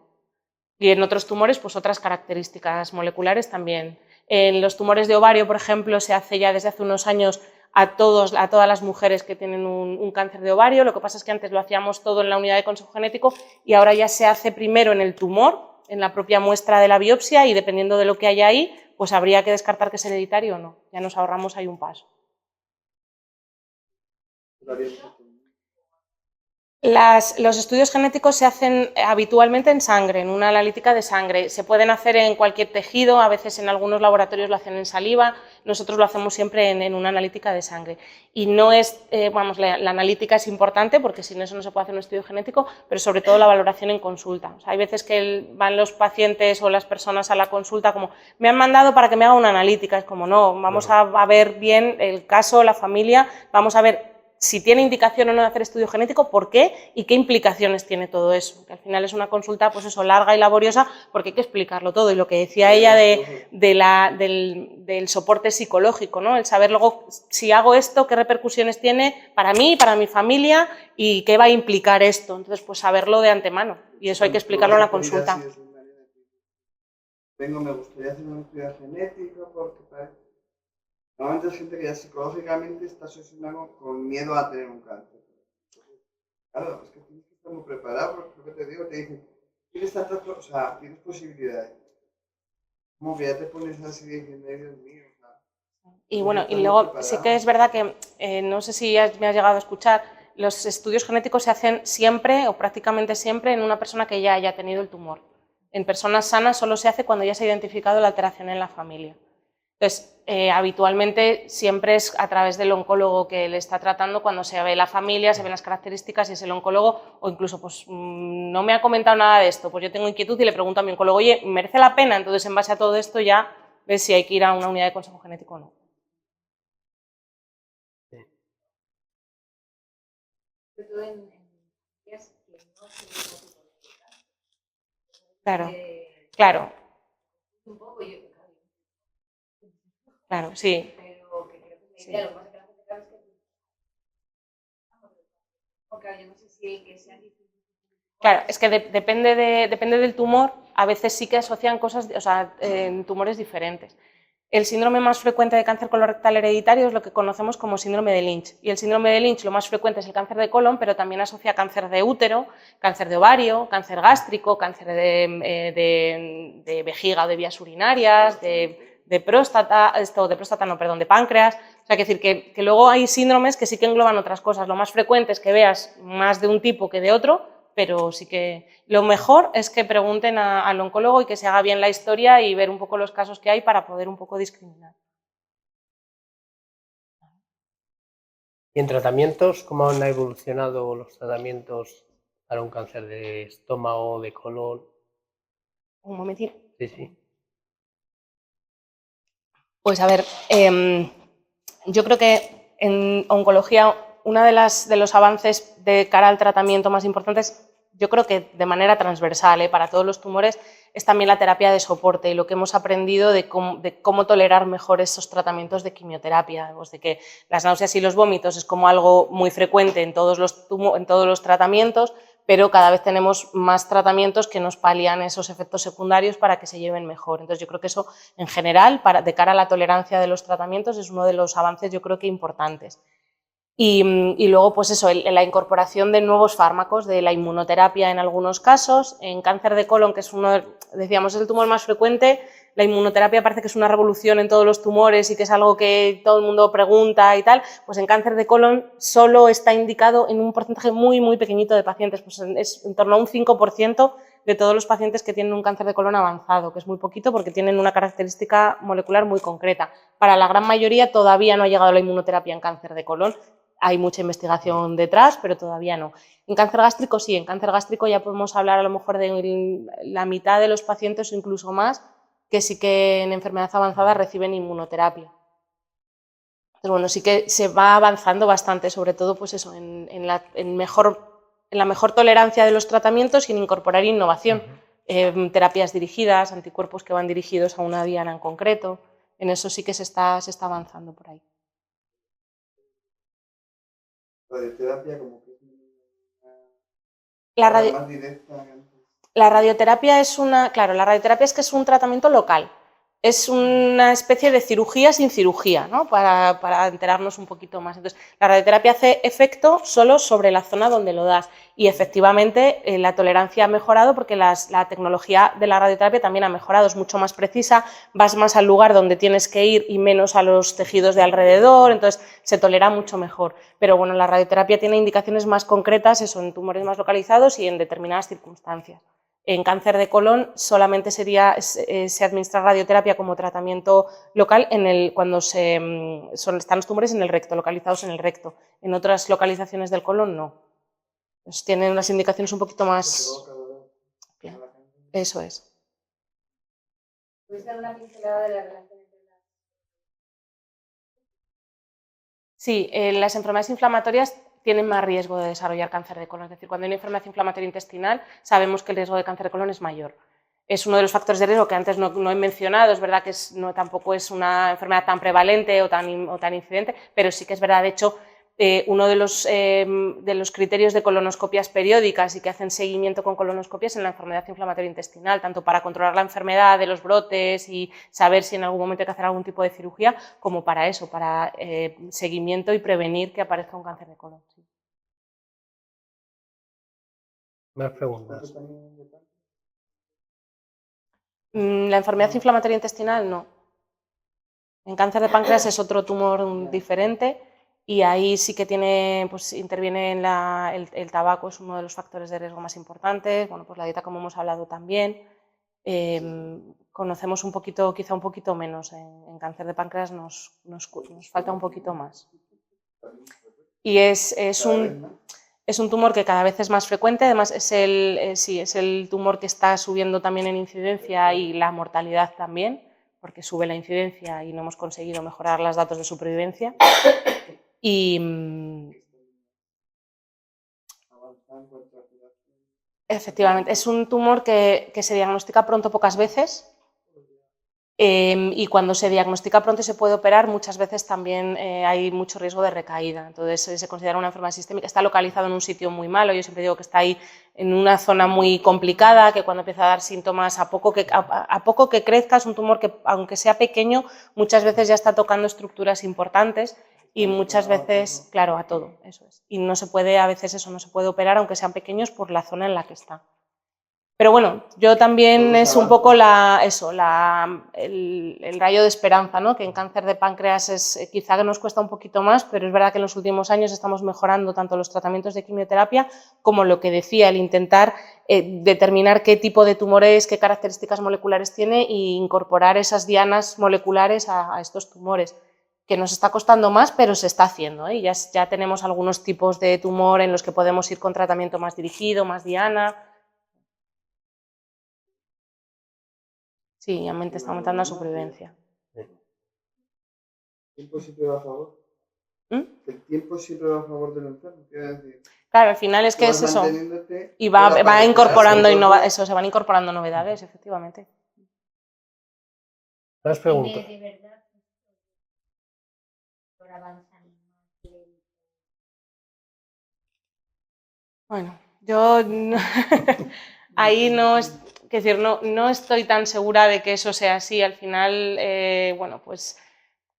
Y en otros tumores, pues otras características moleculares también. En los tumores de ovario, por ejemplo, se hace ya desde hace unos años a todas las mujeres que tienen un cáncer de ovario. Lo que pasa es que antes lo hacíamos todo en la unidad de consejo genético y ahora ya se hace primero en el tumor, en la propia muestra de la biopsia, y dependiendo de lo que haya ahí, pues habría que descartar que es hereditario o no. Ya nos ahorramos ahí un paso. Los estudios genéticos se hacen habitualmente en sangre, en una analítica de sangre. Se pueden hacer en cualquier tejido, a veces en algunos laboratorios lo hacen en saliva, nosotros lo hacemos siempre en una analítica de sangre. Y no es, la analítica es importante porque sin eso no se puede hacer un estudio genético, pero sobre todo la valoración en consulta. O sea, hay veces que van los pacientes o las personas a la consulta como, me han mandado para que me haga una analítica, es como, no, vamos a ver bien el caso, la familia, vamos a ver si tiene indicación o no de hacer estudio genético, por qué y qué implicaciones tiene todo eso. Que al final es una consulta, pues eso, larga y laboriosa, porque hay que explicarlo todo. Y lo que decía ella del soporte psicológico, ¿no? El saber luego, si hago esto, qué repercusiones tiene para mí, para mi familia, y qué va a implicar esto. Entonces, pues saberlo de antemano. Y eso hay que explicarlo en la consulta. Me gustaría hacer un estudio genético porque normalmente hay gente que ya psicológicamente está obsesionada con miedo a tener un cáncer. Claro, es que tienes que estar muy preparado, porque lo que te digo, te dicen, tienes tantas cosas, o sea, tienes posibilidades. Como que ya te pones así diciendo, Dios mío. O sea, y bueno, y luego sí que es verdad que, no sé si me has llegado a escuchar, los estudios genéticos se hacen siempre o prácticamente siempre en una persona que ya haya tenido el tumor. En personas sanas solo se hace cuando ya se ha identificado la alteración en la familia. Entonces, habitualmente siempre es a través del oncólogo que le está tratando, cuando se ve la familia, se ven las características y es el oncólogo, o incluso, pues, no me ha comentado nada de esto, pues yo tengo inquietud y le pregunto a mi oncólogo, oye, ¿merece la pena? Entonces, en base a todo esto ya ves si hay que ir a una unidad de consejo genético o no. Claro, claro. Un poco, yo, Claro, sí. pero que creo que Sí. lo que pasa es que la gente sabe que porque yo no sé si el que sea difícil. Claro, es que depende del tumor, a veces sí que asocian cosas, o sea, tumores diferentes. El síndrome más frecuente de cáncer colorectal hereditario es lo que conocemos como síndrome de Lynch. Y el síndrome de Lynch lo más frecuente es el cáncer de colon, pero también asocia cáncer de útero, cáncer de ovario, cáncer gástrico, cáncer de vejiga o de vías urinarias, de próstata, de páncreas. O sea, que decir que luego hay síndromes que sí que engloban otras cosas. Lo más frecuente es que veas más de un tipo que de otro, pero sí que lo mejor es que pregunten al oncólogo y que se haga bien la historia y ver un poco los casos que hay para poder un poco discriminar. ¿Y en tratamientos, cómo han evolucionado los tratamientos para un cáncer de estómago, de colon? Un momentito. Sí, sí. Pues a ver, yo creo que en oncología uno de los avances de cara al tratamiento más importantes, yo creo que de manera transversal para todos los tumores, es también la terapia de soporte y lo que hemos aprendido de cómo tolerar mejor esos tratamientos de quimioterapia, pues de que las náuseas y los vómitos es como algo muy frecuente en todos los tratamientos, pero cada vez tenemos más tratamientos que nos palian esos efectos secundarios para que se lleven mejor. Entonces yo creo que eso en general, de cara a la tolerancia de los tratamientos, es uno de los avances yo creo que importantes. Y luego, pues eso, la incorporación de nuevos fármacos, de la inmunoterapia en algunos casos. En cáncer de colon, que es decíamos, es el tumor más frecuente, la inmunoterapia parece que es una revolución en todos los tumores y que es algo que todo el mundo pregunta y tal, pues en cáncer de colon solo está indicado en un porcentaje muy, muy pequeñito de pacientes, pues es en torno a un 5% de todos los pacientes que tienen un cáncer de colon avanzado, que es muy poquito porque tienen una característica molecular muy concreta. Para la gran mayoría todavía no ha llegado la inmunoterapia en cáncer de colon. Hay mucha investigación detrás, pero todavía no. En cáncer gástrico sí, en cáncer gástrico ya podemos hablar a lo mejor de la mitad de los pacientes o incluso más que sí que en enfermedad avanzada reciben inmunoterapia. Entonces, bueno, sí que se va avanzando bastante, sobre todo pues eso, en la mejor tolerancia de los tratamientos y en incorporar innovación. Terapias dirigidas, anticuerpos que van dirigidos a una diana en concreto, en eso sí que se está avanzando por ahí. Radioterapia como que es más directa. La radioterapia la radioterapia es que es un tratamiento local. Es una especie de cirugía sin cirugía, ¿no? Para enterarnos un poquito más. Entonces, la radioterapia hace efecto solo sobre la zona donde lo das y efectivamente la tolerancia ha mejorado porque la tecnología de la radioterapia también ha mejorado, es mucho más precisa, vas más al lugar donde tienes que ir y menos a los tejidos de alrededor, entonces se tolera mucho mejor. Pero bueno, la radioterapia tiene indicaciones más concretas, eso, en tumores más localizados y en determinadas circunstancias. En cáncer de colon solamente se administra radioterapia como tratamiento local cuando están los tumores en el recto, localizados en el recto. En otras localizaciones del colon no. Pues tienen unas indicaciones un poquito más... Eso es. ¿Puedes dar una pincelada de la relación entre las... Sí, las enfermedades inflamatorias tienen más riesgo de desarrollar cáncer de colon. Es decir, cuando hay una enfermedad inflamatoria intestinal, sabemos que el riesgo de cáncer de colon es mayor. Es uno de los factores de riesgo que antes no he mencionado. Es verdad que tampoco es una enfermedad tan prevalente o tan incidente, pero sí que es verdad, de hecho, uno de los criterios de colonoscopias periódicas y que hacen seguimiento con colonoscopias en la enfermedad inflamatoria intestinal, tanto para controlar la enfermedad de los brotes y saber si en algún momento hay que hacer algún tipo de cirugía, como para eso, para seguimiento y prevenir que aparezca un cáncer de colon. Sí. Más preguntas. La enfermedad inflamatoria intestinal no. En cáncer de páncreas es otro tumor diferente y ahí sí que interviene el tabaco, es uno de los factores de riesgo más importantes, bueno, pues la dieta como hemos hablado también, conocemos un poquito, quizá un poquito menos. En cáncer de páncreas nos falta un poquito más. Y es un tumor que cada vez es más frecuente, además es el tumor que está subiendo también en incidencia y la mortalidad también, porque sube la incidencia y no hemos conseguido mejorar los datos de supervivencia. Y efectivamente, es un tumor que se diagnostica pronto pocas veces. Y cuando se diagnostica pronto y se puede operar, muchas veces también hay mucho riesgo de recaída. Entonces se considera una enfermedad sistémica. Está localizado en un sitio muy malo. Yo siempre digo que está ahí en una zona muy complicada, que cuando empieza a dar síntomas, a poco que crezca, es un tumor que, aunque sea pequeño, muchas veces ya está tocando estructuras importantes y muchas veces, claro, a todo, eso es. Y no se puede, a veces eso no se puede operar, aunque sean pequeños, por la zona en la que está. Pero bueno, yo también es un poco el rayo de esperanza, ¿no? Que en cáncer de páncreas quizá que nos cuesta un poquito más, pero es verdad que en los últimos años estamos mejorando tanto los tratamientos de quimioterapia como lo que decía, el intentar determinar qué tipo de tumor es, qué características moleculares tiene e incorporar esas dianas moleculares a estos tumores, que nos está costando más, pero se está haciendo, ¿eh? Ya tenemos algunos tipos de tumor en los que podemos ir con tratamiento más dirigido, más diana. Sí, está aumentando la supervivencia. ¿El tiempo siempre va a favor? ¿El tiempo siempre va a favor del enfermo? Claro, al final es que es eso. Y va incorporando se van incorporando novedades, efectivamente. Más preguntas. ¿De verdad por avanzar más lento? Bueno, yo ahí no estoy tan segura de que eso sea así. Al final, bueno, pues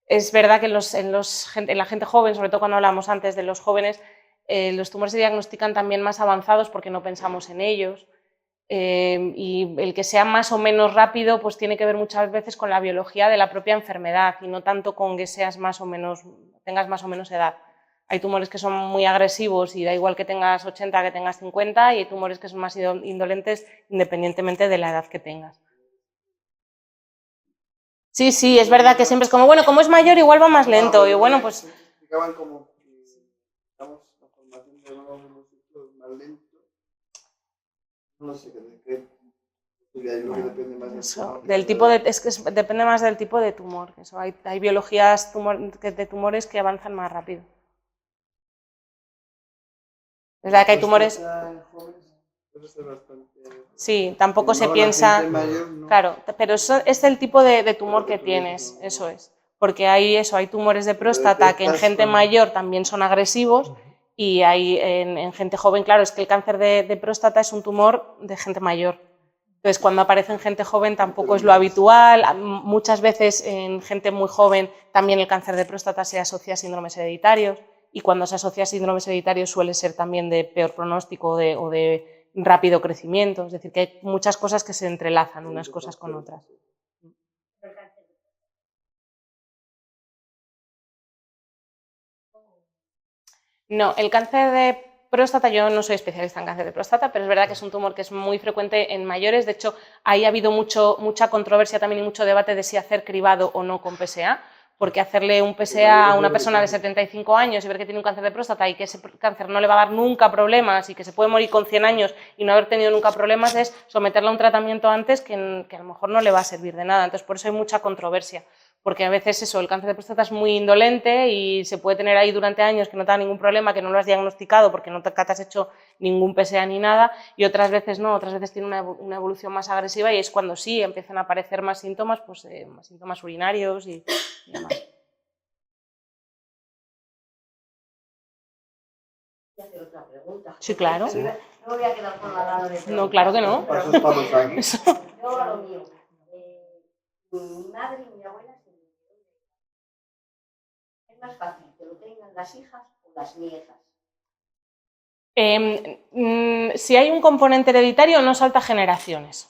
es verdad que en la gente joven, sobre todo cuando hablamos antes de los jóvenes, los tumores se diagnostican también más avanzados porque no pensamos en ellos. Y el que sea más o menos rápido pues tiene que ver muchas veces con la biología de la propia enfermedad y no tanto con que tengas más o menos edad. Hay tumores que son muy agresivos y da igual que tengas 80 que tengas 50, y hay tumores que son más indolentes independientemente de la edad que tengas. Sí, es verdad que siempre es como, bueno, como es mayor igual va más lento, y bueno, pues... Explicaban como que, digamos, la formación de los ciclos más lento. No sé qué depende más depende más del tipo de tumor. Eso, hay biologías de tumores que avanzan más rápido. Es verdad que hay tumores... Sí, tampoco se piensa... Claro, pero eso es el tipo de tumor que tienes, eso es. Porque hay tumores de próstata que en gente mayor también son agresivos, y hay en gente joven, claro, es que el cáncer de próstata es un tumor de gente mayor. Entonces, cuando aparece en gente joven tampoco es lo habitual. Muchas veces en gente muy joven también el cáncer de próstata se asocia a síndromes hereditarios, y cuando se asocia a síndromes hereditarios suele ser también de peor pronóstico o de rápido crecimiento. Es decir, que hay muchas cosas que se entrelazan unas cosas con otras. No, el cáncer de próstata, yo no soy especialista en cáncer de próstata, pero es verdad que es un tumor que es muy frecuente en mayores. De hecho, ahí ha habido mucha controversia también y mucho debate de si hacer cribado o no con PSA, porque hacerle un PSA a una persona de 75 años y ver que tiene un cáncer de próstata y que ese cáncer no le va a dar nunca problemas y que se puede morir con 100 años y no haber tenido nunca problemas, es someterla a un tratamiento antes que a lo mejor no le va a servir de nada. Entonces, por eso hay mucha controversia, porque a veces el cáncer de próstata es muy indolente y se puede tener ahí durante años que no te da ningún problema, que no lo has diagnosticado porque no te has hecho ningún PSA ni nada, y otras veces no, otras veces tiene una evolución más agresiva, y es cuando sí empiezan a aparecer más síntomas, pues más síntomas urinarios y demás. Voy a hacer otra pregunta. Sí, claro. No me voy a quedar con la gana de preguntar. No, claro que no. Yo a lo mío. Mi madre y mi abuela se murieron. ¿Es más fácil que lo tengan las hijas o las nietas? Si hay un componente hereditario, no salta generaciones.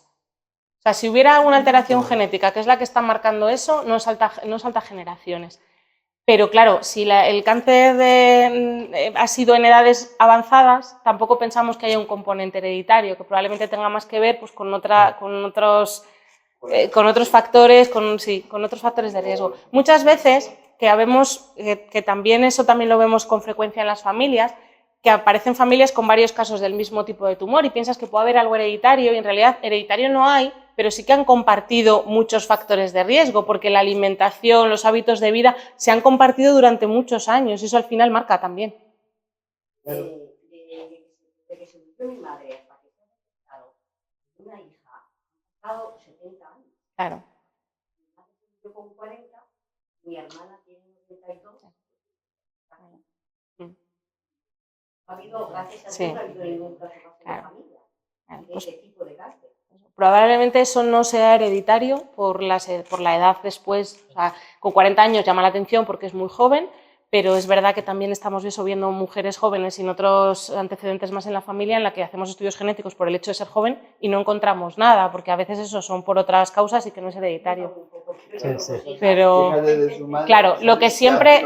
O sea, si hubiera alguna alteración genética, que es la que está marcando eso, no salta generaciones. Pero claro, si el cáncer ha sido en edades avanzadas, tampoco pensamos que haya un componente hereditario, que probablemente tenga más que ver pues, con otros con otros factores, con otros factores de riesgo. Muchas veces que vemos, que también eso también lo vemos con frecuencia en las familias, que aparecen familias con varios casos del mismo tipo de tumor y piensas que puede haber algo hereditario y en realidad hereditario no hay, pero sí que han compartido muchos factores de riesgo porque la alimentación, los hábitos de vida se han compartido durante muchos años y eso al final marca también. De que se murió mi madre hasta que se ha despertado una hija, ha pasado 70 años. Claro. Mi madre se murió con 40, mi hermana tiene 92. Ha habido, gracias a Dios, no ha habido ningún caso más en la familia de ese tipo de cáncer. Probablemente eso no sea hereditario por la edad después, o sea, con 40 años llama la atención porque es muy joven, pero es verdad que también estamos viendo mujeres jóvenes sin otros antecedentes más en la familia en la que hacemos estudios genéticos por el hecho de ser joven y no encontramos nada, porque a veces eso son por otras causas y que no es hereditario. Pero claro, lo que siempre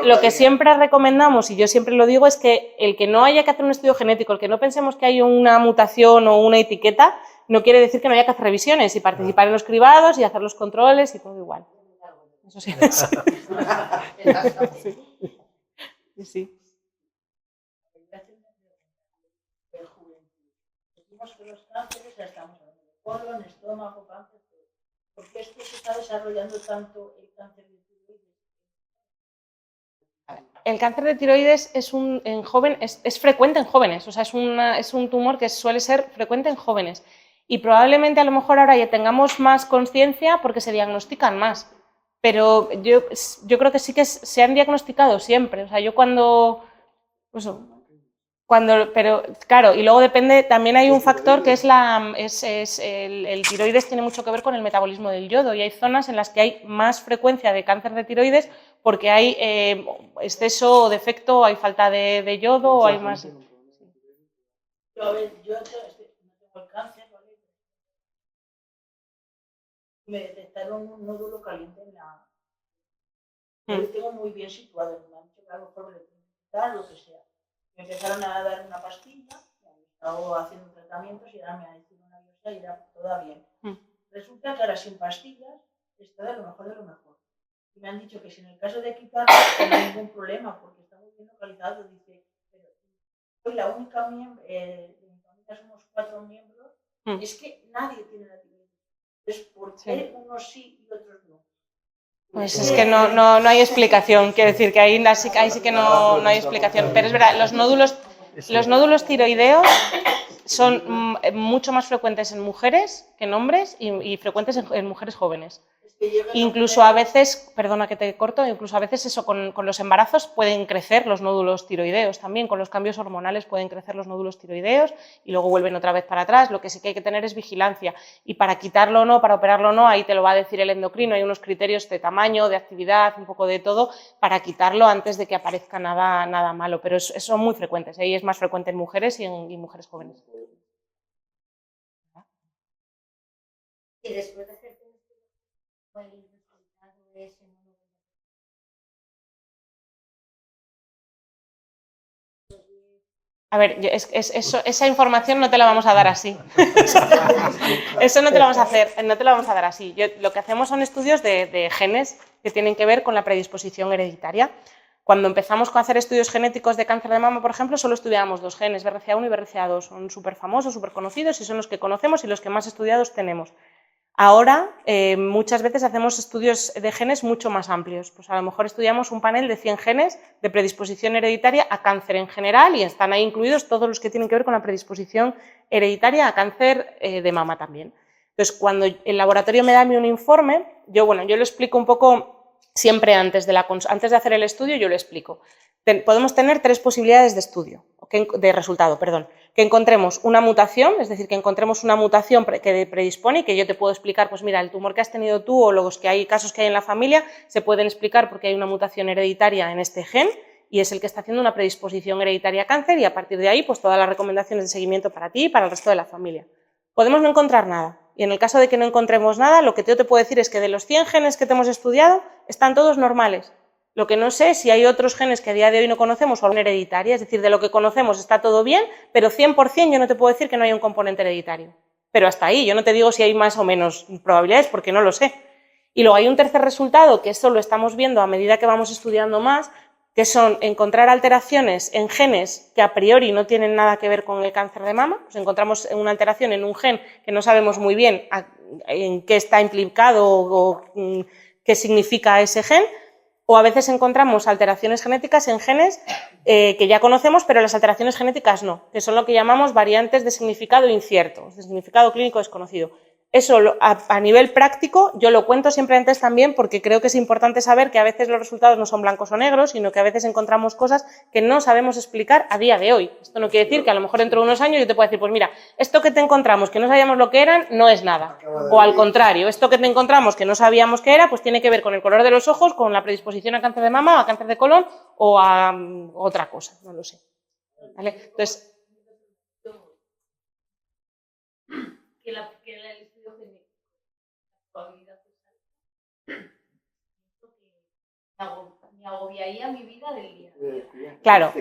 recomendamos, y yo siempre lo digo, es que el que no haya que hacer un estudio genético, el que no pensemos que hay una mutación o una etiqueta, no quiere decir que no haya que hacer revisiones y participar en los cribados y hacer los controles y todo igual. Eso sí. Sí. Decimos que los cánceres, ya estamos hablando de colon, estómago, cáncer, ¿por qué es que se está desarrollando tanto el cáncer de tiroides? El cáncer de tiroides es frecuente en jóvenes, o sea, es un tumor que suele ser frecuente en jóvenes y probablemente a lo mejor ahora ya tengamos más conciencia porque se diagnostican más. Pero yo creo que sí que se han diagnosticado siempre. O sea, yo pero claro, y luego depende, también hay un factor que es el tiroides tiene mucho que ver con el metabolismo del yodo y hay zonas en las que hay más frecuencia de cáncer de tiroides porque hay exceso o defecto, hay falta de yodo o hay más... Yo no tengo el cáncer, ¿vale? Me detectaron un nódulo caliente en la... Yo lo tengo muy bien situado, me han dicho que a lo mejor me lo que sea. Me empezaron a dar una pastilla, me han estado haciendo tratamientos y ahora me han hecho una biopsia y era todo bien. Resulta que ahora sin pastillas está de lo mejor de lo mejor. Y me han dicho que si en el caso de quitarlo no hay ningún problema porque está muy bien localizado. Dice, pero soy la única miembro, de mi familia somos 4 miembros, es que nadie tiene la tiroides. Entonces, ¿por qué unos sí y otros no? Pues es que no hay explicación, quiero decir que ahí sí que no hay explicación, pero es verdad, los nódulos tiroideos son mucho más frecuentes en mujeres que en hombres y frecuentes en mujeres jóvenes. Incluso a veces, perdona que te corto, incluso a veces eso con los embarazos pueden crecer los nódulos tiroideos también, con los cambios hormonales pueden crecer los nódulos tiroideos y luego vuelven otra vez para atrás, lo que sí que hay que tener es vigilancia y para quitarlo o no, para operarlo o no, ahí te lo va a decir el endocrino, hay unos criterios de tamaño, de actividad, un poco de todo, para quitarlo antes de que aparezca nada malo, pero son muy frecuentes, ahí es más frecuente en mujeres y en mujeres jóvenes. Y después de hacer el resultado de ese modo. A ver, esa información no te la vamos a dar así. Eso no te lo vamos a hacer, no te lo vamos a dar así. Lo que hacemos son estudios de genes que tienen que ver con la predisposición hereditaria. Cuando empezamos a hacer estudios genéticos de cáncer de mama, por ejemplo, solo estudiábamos 2 genes, BRCA1 y BRCA2. Son súper famosos, súper conocidos y son los que conocemos y los que más estudiados tenemos. Ahora, muchas veces hacemos estudios de genes mucho más amplios. Pues a lo mejor estudiamos un panel de 100 genes de predisposición hereditaria a cáncer en general y están ahí incluidos todos los que tienen que ver con la predisposición hereditaria a cáncer de mama también. Entonces, cuando el laboratorio me da a mí un informe, yo lo explico un poco siempre antes de hacer el estudio, yo lo explico. Podemos tener 3 posibilidades de resultado. Que encontremos una mutación, es decir, que encontremos una mutación que predispone y que yo te puedo explicar, pues mira, el tumor que has tenido tú o los casos que hay en la familia se pueden explicar porque hay una mutación hereditaria en este gen y es el que está haciendo una predisposición hereditaria a cáncer y a partir de ahí, pues todas las recomendaciones de seguimiento para ti y para el resto de la familia. Podemos no encontrar nada y en el caso de que no encontremos nada, lo que yo te puedo decir es que de los 100 genes que te hemos estudiado, están todos normales. Lo que no sé es si hay otros genes que a día de hoy no conocemos o alguna hereditaria, es decir, de lo que conocemos está todo bien, pero 100% yo no te puedo decir que no hay un componente hereditario. pero hasta ahí. Yo no te digo si hay más o menos probabilidades porque no lo sé. Y luego hay un tercer resultado, que esto lo estamos viendo a medida que vamos estudiando más, que son encontrar alteraciones en genes que a priori no tienen nada que ver con el cáncer de mama. Pues encontramos una alteración en un gen que no sabemos muy bien en qué está implicado o qué significa ese gen, o a veces encontramos alteraciones genéticas en genes que ya conocemos, pero las alteraciones genéticas no, que son lo que llamamos variantes de significado incierto, de significado clínico desconocido. Eso a nivel práctico, yo lo cuento siempre antes también porque creo que es importante saber que a veces los resultados no son blancos o negros, sino que a veces encontramos cosas que no sabemos explicar a día de hoy. Esto no quiere decir que a lo mejor dentro de unos años yo te pueda decir, pues mira, esto que te encontramos que no sabíamos lo que eran, no es nada. O al contrario, esto que te encontramos que no sabíamos qué era, pues tiene que ver con el color de los ojos, con la predisposición a cáncer de mama, a cáncer de colon o a otra cosa, no lo sé. ¿Vale? Entonces, el estudio genético, la probabilidad me agobiaría mi vida del día. Claro,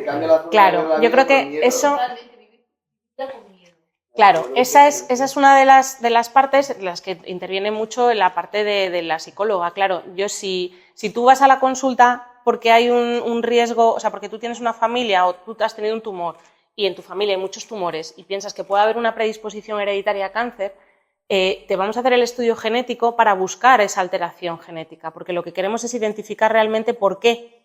claro, yo creo que eso... Claro, esa es una de las partes en las que interviene mucho en la parte de la psicóloga. Claro, yo si tú vas a la consulta porque hay un riesgo, o sea, porque tú tienes una familia o tú has tenido un tumor y en tu familia hay muchos tumores y piensas que puede haber una predisposición hereditaria a cáncer, te vamos a hacer el estudio genético para buscar esa alteración genética, porque lo que queremos es identificar realmente por qué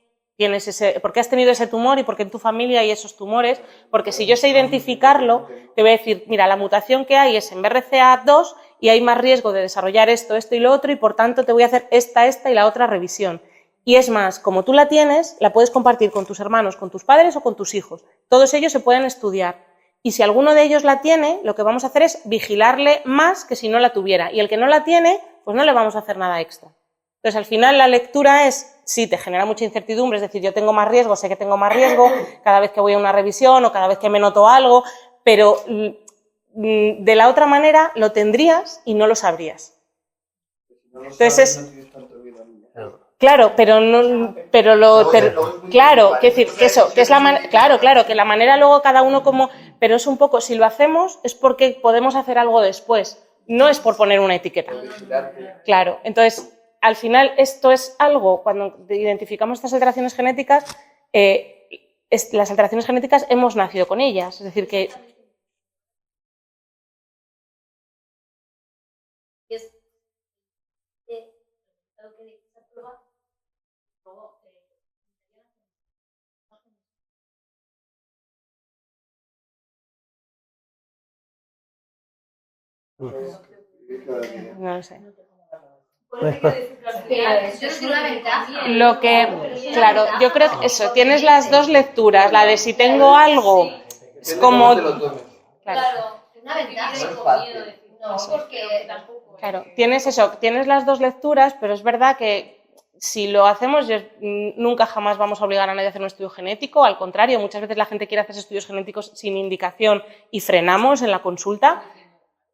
has tenido ese tumor y por qué en tu familia hay esos tumores, porque si yo sé identificarlo, te voy a decir, mira, la mutación que hay es en BRCA2 y hay más riesgo de desarrollar esto y lo otro y por tanto te voy a hacer esta y la otra revisión. Y es más, como tú la tienes, la puedes compartir con tus hermanos, con tus padres o con tus hijos. Todos ellos se pueden estudiar. Y si alguno de ellos la tiene, lo que vamos a hacer es vigilarle más que si no la tuviera. Y el que no la tiene, pues no le vamos a hacer nada extra. Entonces, al final, la lectura es, sí, te genera mucha incertidumbre, es decir, yo tengo más riesgo, sé que tengo más riesgo cada vez que voy a una revisión o cada vez que me noto algo, pero de la otra manera lo tendrías y no lo sabrías. Entonces claro, claro, que decir, que eso, que es claro, que la manera luego cada uno como, pero es un poco, si lo hacemos es porque podemos hacer algo después, no es por poner una etiqueta. Claro, entonces, al final esto es algo, cuando identificamos estas alteraciones genéticas, las alteraciones genéticas hemos nacido con ellas, es decir, que... No lo sé. Lo que, claro, yo creo que eso, tienes las dos lecturas, la de si tengo algo, es como... Claro, una ventaja. Claro, tienes las dos lecturas, pero es verdad que si lo hacemos, nunca jamás vamos a obligar a nadie a hacer un estudio genético, al contrario, muchas veces la gente quiere hacer estudios genéticos sin indicación y frenamos en la consulta.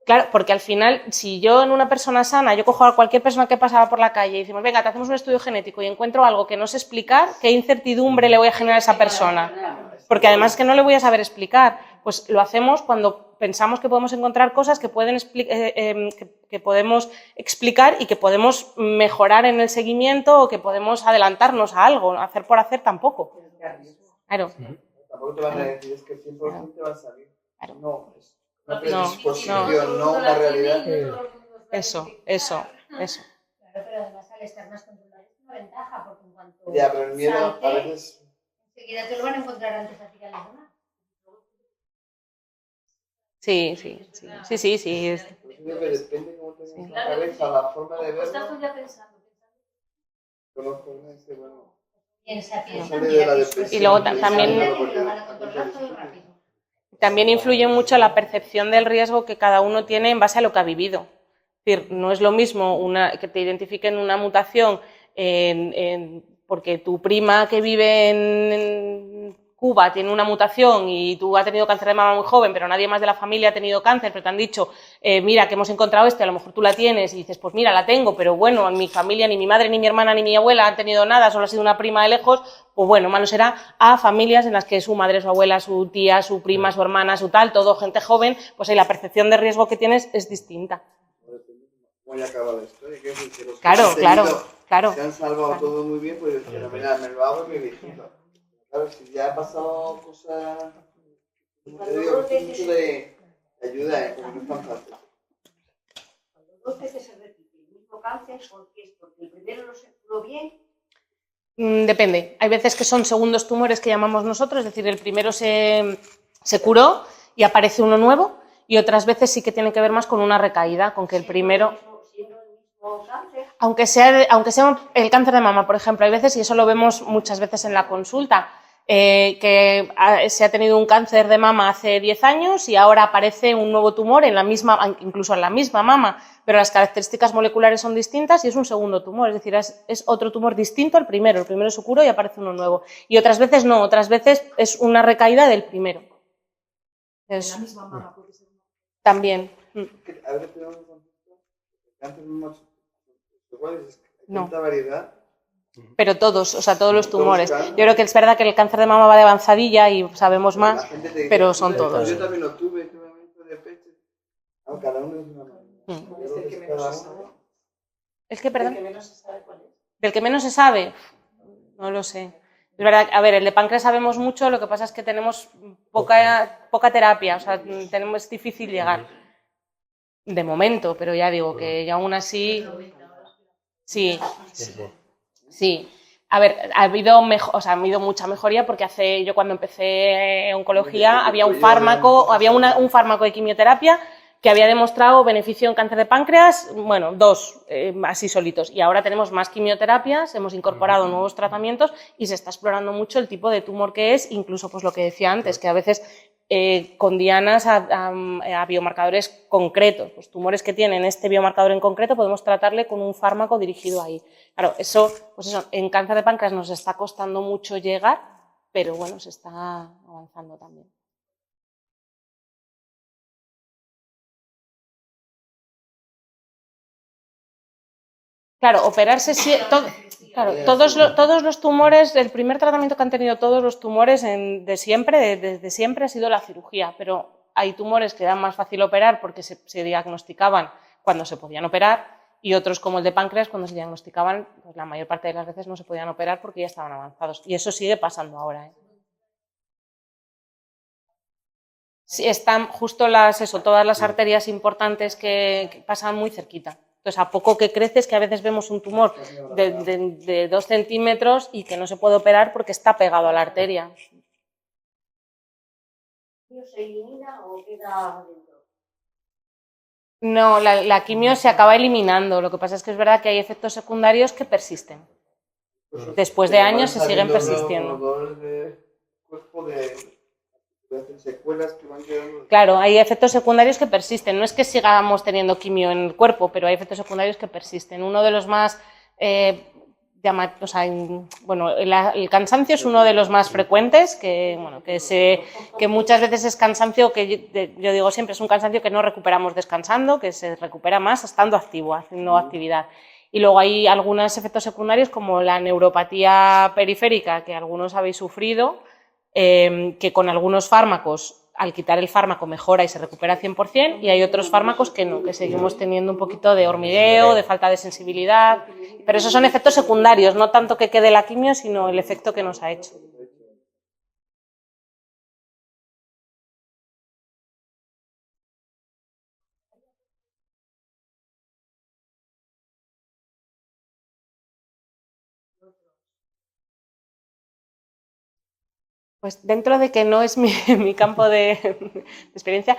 Claro, porque al final, si yo en una persona sana, yo cojo a cualquier persona que pasaba por la calle y decimos, venga, te hacemos un estudio genético y encuentro algo que no sé explicar, ¿qué incertidumbre le voy a generar a esa persona? Porque además que no le voy a saber explicar, pues lo hacemos cuando pensamos que podemos encontrar cosas que podemos explicar y que podemos mejorar en el seguimiento o que podemos adelantarnos a algo, hacer por hacer tampoco. Claro. Tampoco te van a decir, es que 100% te va a salir. Claro. No, es una predisposición, no una realidad. Eso. Claro, pero además al estar más controlado es una ventaja, porque en cuanto Ya, pero el miedo a veces... enseguida te lo van a encontrar antes a ti que a los demás. Sí. Depende cómo tengas la cabeza, la forma de verlo. Estás tú ya pensando. Conozco una este, bueno... Piensa, Y luego también influye mucho la percepción del riesgo que cada uno tiene en base a lo que ha vivido. Es decir, no es lo mismo que te identifiquen una mutación porque tu prima que vive en Cuba tiene una mutación y tú has tenido cáncer de mama muy joven, pero nadie más de la familia ha tenido cáncer, pero te han dicho, mira, que hemos encontrado a lo mejor tú la tienes, y dices, pues mira, la tengo, pero bueno, en mi familia ni mi madre, ni mi hermana, ni mi abuela han tenido nada, solo ha sido una prima de lejos, pues bueno, malo será a familias en las que su madre, su abuela, su tía, su prima, su hermana, su tal, todo gente joven, pues ahí la percepción de riesgo que tienes es distinta. ¿Cómo haya acabado la historia? Que los Claro, que han claro, tenido, claro. se han salvado todo muy bien, pues fenomenal, me lo hago y me vigilo. Claro, si ya ha pasado cosas, como te digo, que mucho de ayuda, como no es tan fácil. Cuando 2 veces se repite el mismo cáncer, ¿por qué? Porque el primero no se curó bien. Depende. Hay veces que son segundos tumores que llamamos nosotros, es decir, el primero se curó y aparece uno nuevo, y otras veces sí que tiene que ver más con una recaída, con que el primero... Aunque sea el cáncer de mama, por ejemplo, hay veces, y eso lo vemos muchas veces en la consulta, que se ha tenido un cáncer de mama hace 10 años y ahora aparece un nuevo tumor incluso en la misma mama, pero las características moleculares son distintas y es un segundo tumor, es decir, es otro tumor distinto al primero. El primero se curó y aparece uno nuevo. Y otras veces no, otras veces es una recaída del primero. En la misma mama puede ser. También. A ver, tenemos un concepto, el cáncer de mama, igual es No. tanta variedad. Pero todos, o sea, todos los tumores. Todos, Yo creo que es verdad que el cáncer de mama va de avanzadilla y sabemos La más, gente te dice, pero son todos. Yo también lo tuve de pecho. Cada uno es una manera. Es el que menos se sabe. ¿Es que, perdón? El que menos se sabe cuál es. ¿Del que menos se sabe? No lo sé. Es verdad, a ver, el de páncreas sabemos mucho, lo que pasa es que tenemos poca terapia, o sea, es difícil llegar. De momento, pero ya digo que ya aún así... Sí. A ver, ha habido mucha mejoría porque yo cuando empecé oncología había un fármaco de quimioterapia que había demostrado beneficio en cáncer de páncreas, bueno, 2 así solitos, y ahora tenemos más quimioterapias, hemos incorporado nuevos tratamientos y se está explorando mucho el tipo de tumor que es, incluso pues lo que decía antes, que a veces con dianas a biomarcadores concretos, pues tumores que tienen este biomarcador en concreto podemos tratarle con un fármaco dirigido ahí. Claro, eso en cáncer de páncreas nos está costando mucho llegar, pero bueno, se está avanzando también. Claro, operarse todos los tumores, el primer tratamiento que han tenido todos los tumores desde siempre ha sido la cirugía, pero hay tumores que era más fácil operar porque se diagnosticaban cuando se podían operar, y otros como el de páncreas cuando se diagnosticaban, pues la mayor parte de las veces no se podían operar porque ya estaban avanzados, y eso sigue pasando ahora. Sí, están justo todas las arterias importantes que pasan muy cerquita. Entonces, a poco que creces, que a veces vemos un tumor de 2 centímetros y que no se puede operar porque está pegado a la arteria. ¿Se elimina o queda dentro? No, la quimio se acaba eliminando. Lo que pasa es que es verdad que hay efectos secundarios que persisten. Después de años se siguen persistiendo. Claro, hay efectos secundarios que persisten. No es que sigamos teniendo quimio en el cuerpo, pero hay efectos secundarios que persisten. Uno de los más el cansancio es uno de los más frecuentes, que muchas veces es cansancio que yo digo siempre, es un cansancio que no recuperamos descansando, que se recupera más estando activo, haciendo actividad. Y luego hay algunos efectos secundarios como la neuropatía periférica, que algunos habéis sufrido, que con algunos fármacos, al quitar el fármaco mejora y se recupera 100%, y hay otros fármacos que no, que seguimos teniendo un poquito de hormigueo, de falta de sensibilidad, pero esos son efectos secundarios, no tanto que quede la quimio, sino el efecto que nos ha hecho. Pues dentro de que no es mi campo de experiencia,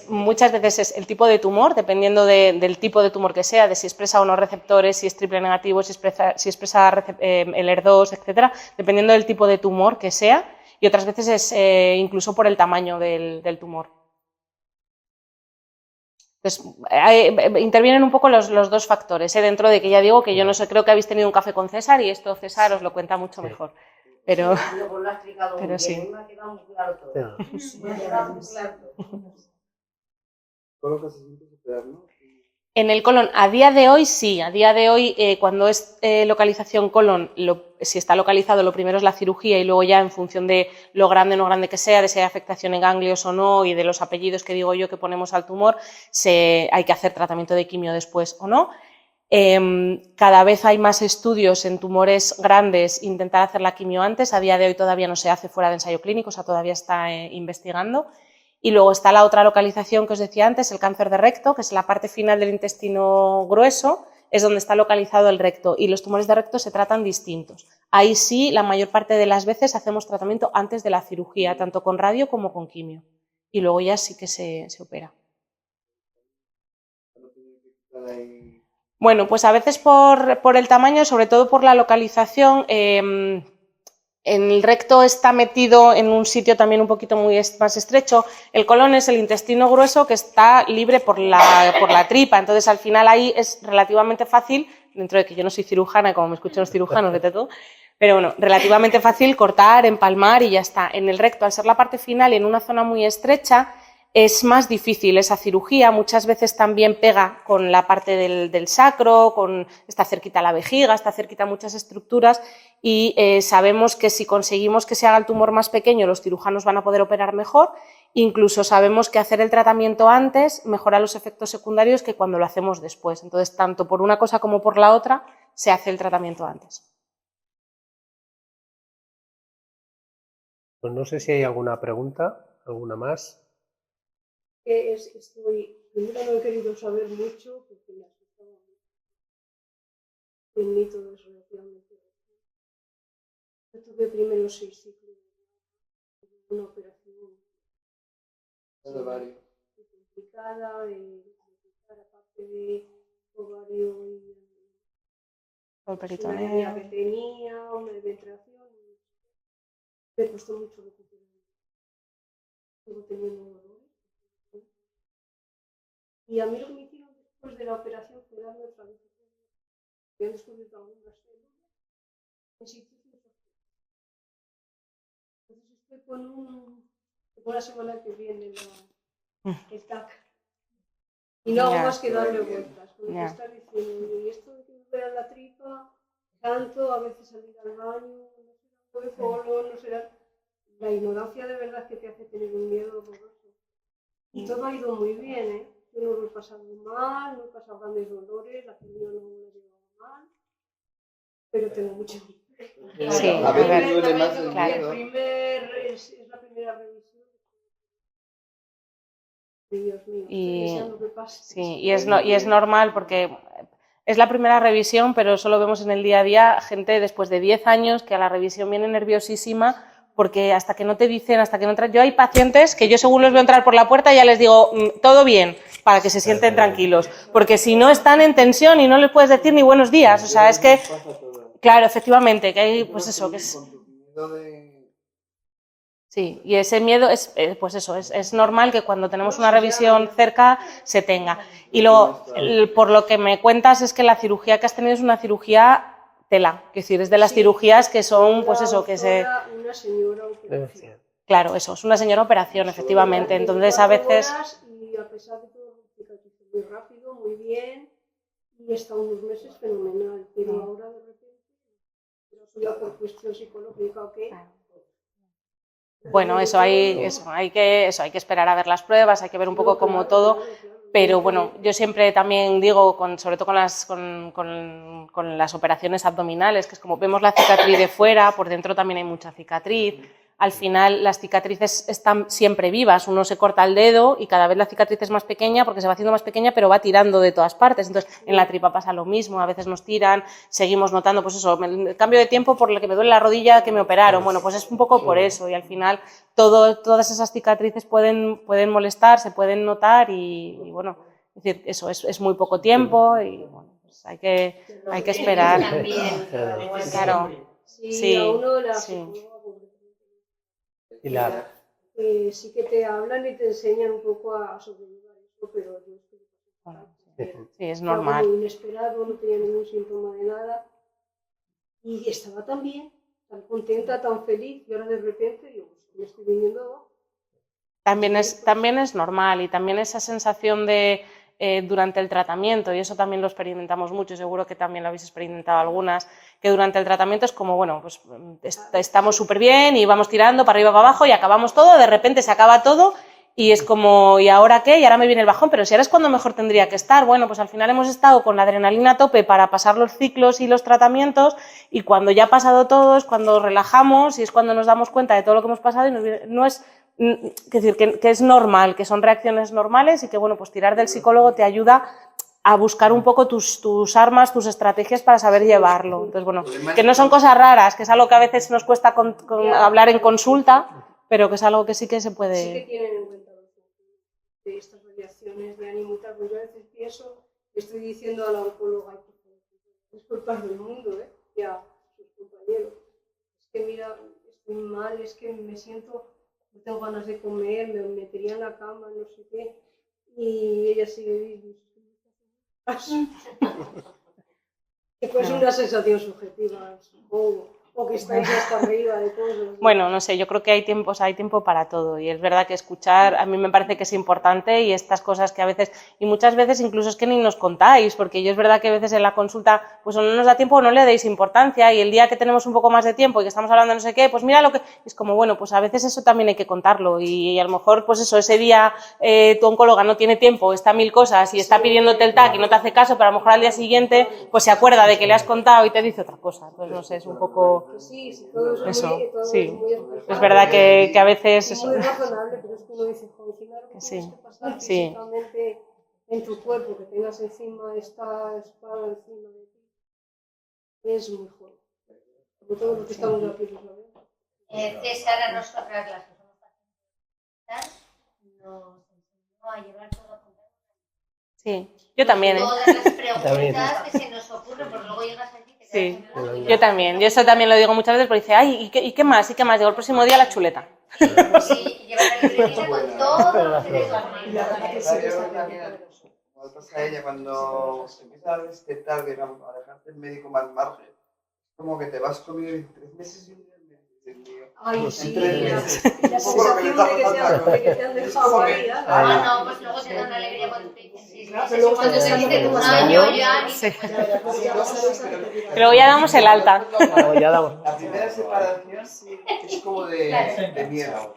muchas veces es el tipo de tumor, dependiendo del tipo de tumor que sea, de si expresa o no receptores, si es triple negativo, si expresa el HER2, etcétera, dependiendo del tipo de tumor que sea, y otras veces es incluso por el tamaño del tumor. Entonces, intervienen un poco los 2 factores, dentro de que ya digo que yo no sé, creo que habéis tenido un café con César y esto César os lo cuenta mucho mejor. pero, Luego lo ha explicado muy pero bien, sí. me ha quedado muy claro todo. Claro. Me ha quedado muy claro todo. Todo lo que se siente superar, ¿no? En el colon, a día de hoy sí, a día de hoy cuando es localización colon, si está localizado lo primero es la cirugía y luego ya en función de lo grande o no grande que sea, de si hay afectación en ganglios o no y de los apellidos que digo yo que ponemos al tumor, hay que hacer tratamiento de quimio después o no. Cada vez hay más estudios en tumores grandes, intentar hacer la quimio antes, a día de hoy todavía no se hace fuera de ensayo clínico, o sea, todavía está investigando. Y luego está la otra localización que os decía antes, el cáncer de recto, que es la parte final del intestino grueso, es donde está localizado el recto y los tumores de recto se tratan distintos. Ahí sí, la mayor parte de las veces hacemos tratamiento antes de la cirugía, tanto con radio como con quimio. Y luego ya sí que se opera. Bueno, pues a veces por el tamaño, sobre todo por la localización, el recto está metido en un sitio también un poquito más estrecho. El colon es el intestino grueso que está libre por la tripa, entonces al final ahí es relativamente fácil, dentro de que yo no soy cirujana, como me escuchan los cirujanos, de todo, pero bueno, relativamente fácil cortar, empalmar y ya está. En el recto, al ser la parte final y en una zona muy estrecha, es más difícil esa cirugía, muchas veces también pega con la parte del sacro, está cerquita la vejiga, está cerquita muchas estructuras y sabemos que si conseguimos que se haga el tumor más pequeño, los cirujanos van a poder operar mejor, incluso sabemos que hacer el tratamiento antes mejora los efectos secundarios que cuando lo hacemos después, entonces tanto por una cosa como por la otra se hace el tratamiento antes. Pues no sé si hay alguna pregunta, alguna más. Primero no he querido saber mucho porque me asustaba mucho. El mito es relativamente reciente. Yo tuve primero 6 ciclos de una operación muy complicada, aparte de ovario y una hernia que tenía, una penetración. Me costó mucho recuperar. Luego teniendo dolores. Y a mí lo que me hicieron después de la operación fue darme otra vez. Habían descubierto algunas células en sitios muy sospechosos. Entonces estoy con la semana que viene el TAC. Y no hago más que darle vueltas. Con lo que está diciendo, y esto de que me opera la tripa, tanto, a veces salir al baño, no será un hueco, no será. La ignorancia de verdad que te hace tener un miedo horroroso. Y todo ha ido muy bien, ¿eh? Yo no lo he pasado mal, no he pasado grandes dolores, la quimio no me ha llevado mal, pero tengo mucho miedo. Sí, a veces duele más el claro. miedo. Es la primera revisión. Dios mío, Y, estoy deseando que pase. sí, y es normal porque es la primera revisión, pero solo vemos en el día a día gente después de 10 años que a la revisión viene nerviosísima porque hasta que no te dicen, hasta que no entran. Yo hay pacientes que yo según los veo entrar por la puerta ya les digo todo bien, para que se sienten tranquilos, porque si no están en tensión y no les puedes decir ni buenos días, o sea, es que, claro, efectivamente, que hay, pues eso, que es... Sí, y ese miedo es, pues eso, es normal que cuando tenemos una revisión cerca se tenga. Y luego, por lo que me cuentas es que la cirugía que has tenido es una cirugía tela, es decir, es de las cirugías que son, pues eso, que se... Una señora operación. Claro, eso, es una señora operación, efectivamente, entonces a veces... Y a pesar de todo, cicatrizó muy rápido, muy bien, y está unos meses fenomenal, pero ahora de repente, no solo por cuestión psicológica o qué... Bueno, hay que esperar a ver las pruebas, hay que ver un poco como todo, pero bueno, yo siempre también digo, sobre todo con las operaciones abdominales, que es como vemos la cicatriz de fuera, por dentro también hay mucha cicatriz. Al final las cicatrices están siempre vivas, uno se corta el dedo y cada vez la cicatriz es más pequeña porque se va haciendo más pequeña pero va tirando de todas partes, entonces en la tripa pasa lo mismo, a veces nos tiran, seguimos notando pues eso, el cambio de tiempo por el que me duele la rodilla que me operaron, bueno pues es un poco por eso y al final todas esas cicatrices pueden molestar, se pueden notar y bueno, es decir, eso es muy poco tiempo y bueno, pues hay que esperar. Claro, sí, sí que te hablan y te enseñan un poco a sobrellevar eso, pero yo sí, es normal. Muy inesperado, no tenía ningún síntoma de nada y estaba tan bien. tan contenta, tan feliz, y ahora de repente digo, pues me estoy viniendo abajo. También es normal, y también esa sensación de durante el tratamiento, y eso también lo experimentamos mucho, seguro que también lo habéis experimentado algunas, que durante el tratamiento es como, bueno, pues estamos súper bien y vamos tirando para arriba, para abajo y acabamos todo, de repente se acaba todo y es como, ¿y ahora qué? Y ahora me viene el bajón, pero si ahora es cuando mejor tendría que estar. Bueno, pues al final hemos estado con la adrenalina a tope para pasar los ciclos y los tratamientos, y cuando ya ha pasado todo es cuando relajamos y es cuando nos damos cuenta de todo lo que hemos pasado, y no es... Es decir, que es normal, que son reacciones normales, y que, bueno, pues tirar del psicólogo te ayuda a buscar un poco tus armas, tus estrategias para saber llevarlo. Entonces, bueno, que no son cosas raras, que es algo que a veces nos cuesta hablar en consulta, pero que es algo que sí que se puede... Sí que tienen en cuenta de estas variaciones de ánimo y tal, pues yo a veces pienso, estoy diciendo a la oncóloga, es culpa del mundo, y a sus compañeros, es que mira, estoy mal, es que me siento... no tengo ganas de comer, me metería en la cama, no sé qué, y ella sigue viviendo. Que pues una sensación subjetiva, supongo, o que estáis hasta arriba de cosas. Bueno, no sé, yo creo que hay tiempo para todo, y es verdad que escuchar a mí me parece que es importante, y estas cosas que a veces, y muchas veces incluso es que ni nos contáis, porque yo es verdad que a veces en la consulta pues o no nos da tiempo o no le deis importancia, y el día que tenemos un poco más de tiempo y que estamos hablando de no sé qué, pues mira lo que... Es como, bueno, pues a veces eso también hay que contarlo, y a lo mejor pues eso, ese día tu oncóloga no tiene tiempo, está mil cosas y está pidiéndote el TAC y no te hace caso, pero a lo mejor al día siguiente pues se acuerda de que le has contado y te dice otra cosa. Pues no sé, es un poco... Sí, todo eso, todo sí. es muy especial. Es verdad que a veces... Es muy razonable, pero es que uno dice, joder, encima lo que Sí, tienes que pasar sí. físicamente en tu cuerpo, que tengas encima esta espada encima de ti, es muy fuerte. Sobre todo lo que estamos aquí, ¿sabes? César, a nosotras las que somos pacientes, nos enseñó a llevar todo a contar. Sí, yo también. Todas las preguntas que se nos ocurren, porque luego llegas aquí. Sí, yo también. Yo eso también lo digo muchas veces, porque dice, ay, ¿y qué más? ¿Y qué más? Digo, el próximo día la chuleta. Sí, llevar la libretita con todo lo que Como pasa a ella cuando empieza a respetar, digamos, a dejarte el médico más margen, como que te vas conmigo en 3 meses y un día. Ay, sí, la sensación de que te han dejado ahí. No, pues luego te da una alegría cuando te dicen 6 meses, Pero luego cuando te te dicen un año, año ya. Pero ya damos el alta. Ya damos. La primera separación es como de miedo.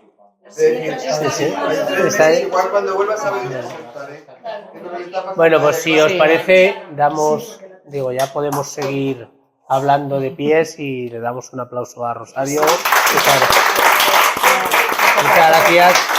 Igual cuando vuelvas a ver Bueno, pues si os parece, ya podemos seguir hablando de pies, y le damos un aplauso a Rosario. Muchas gracias.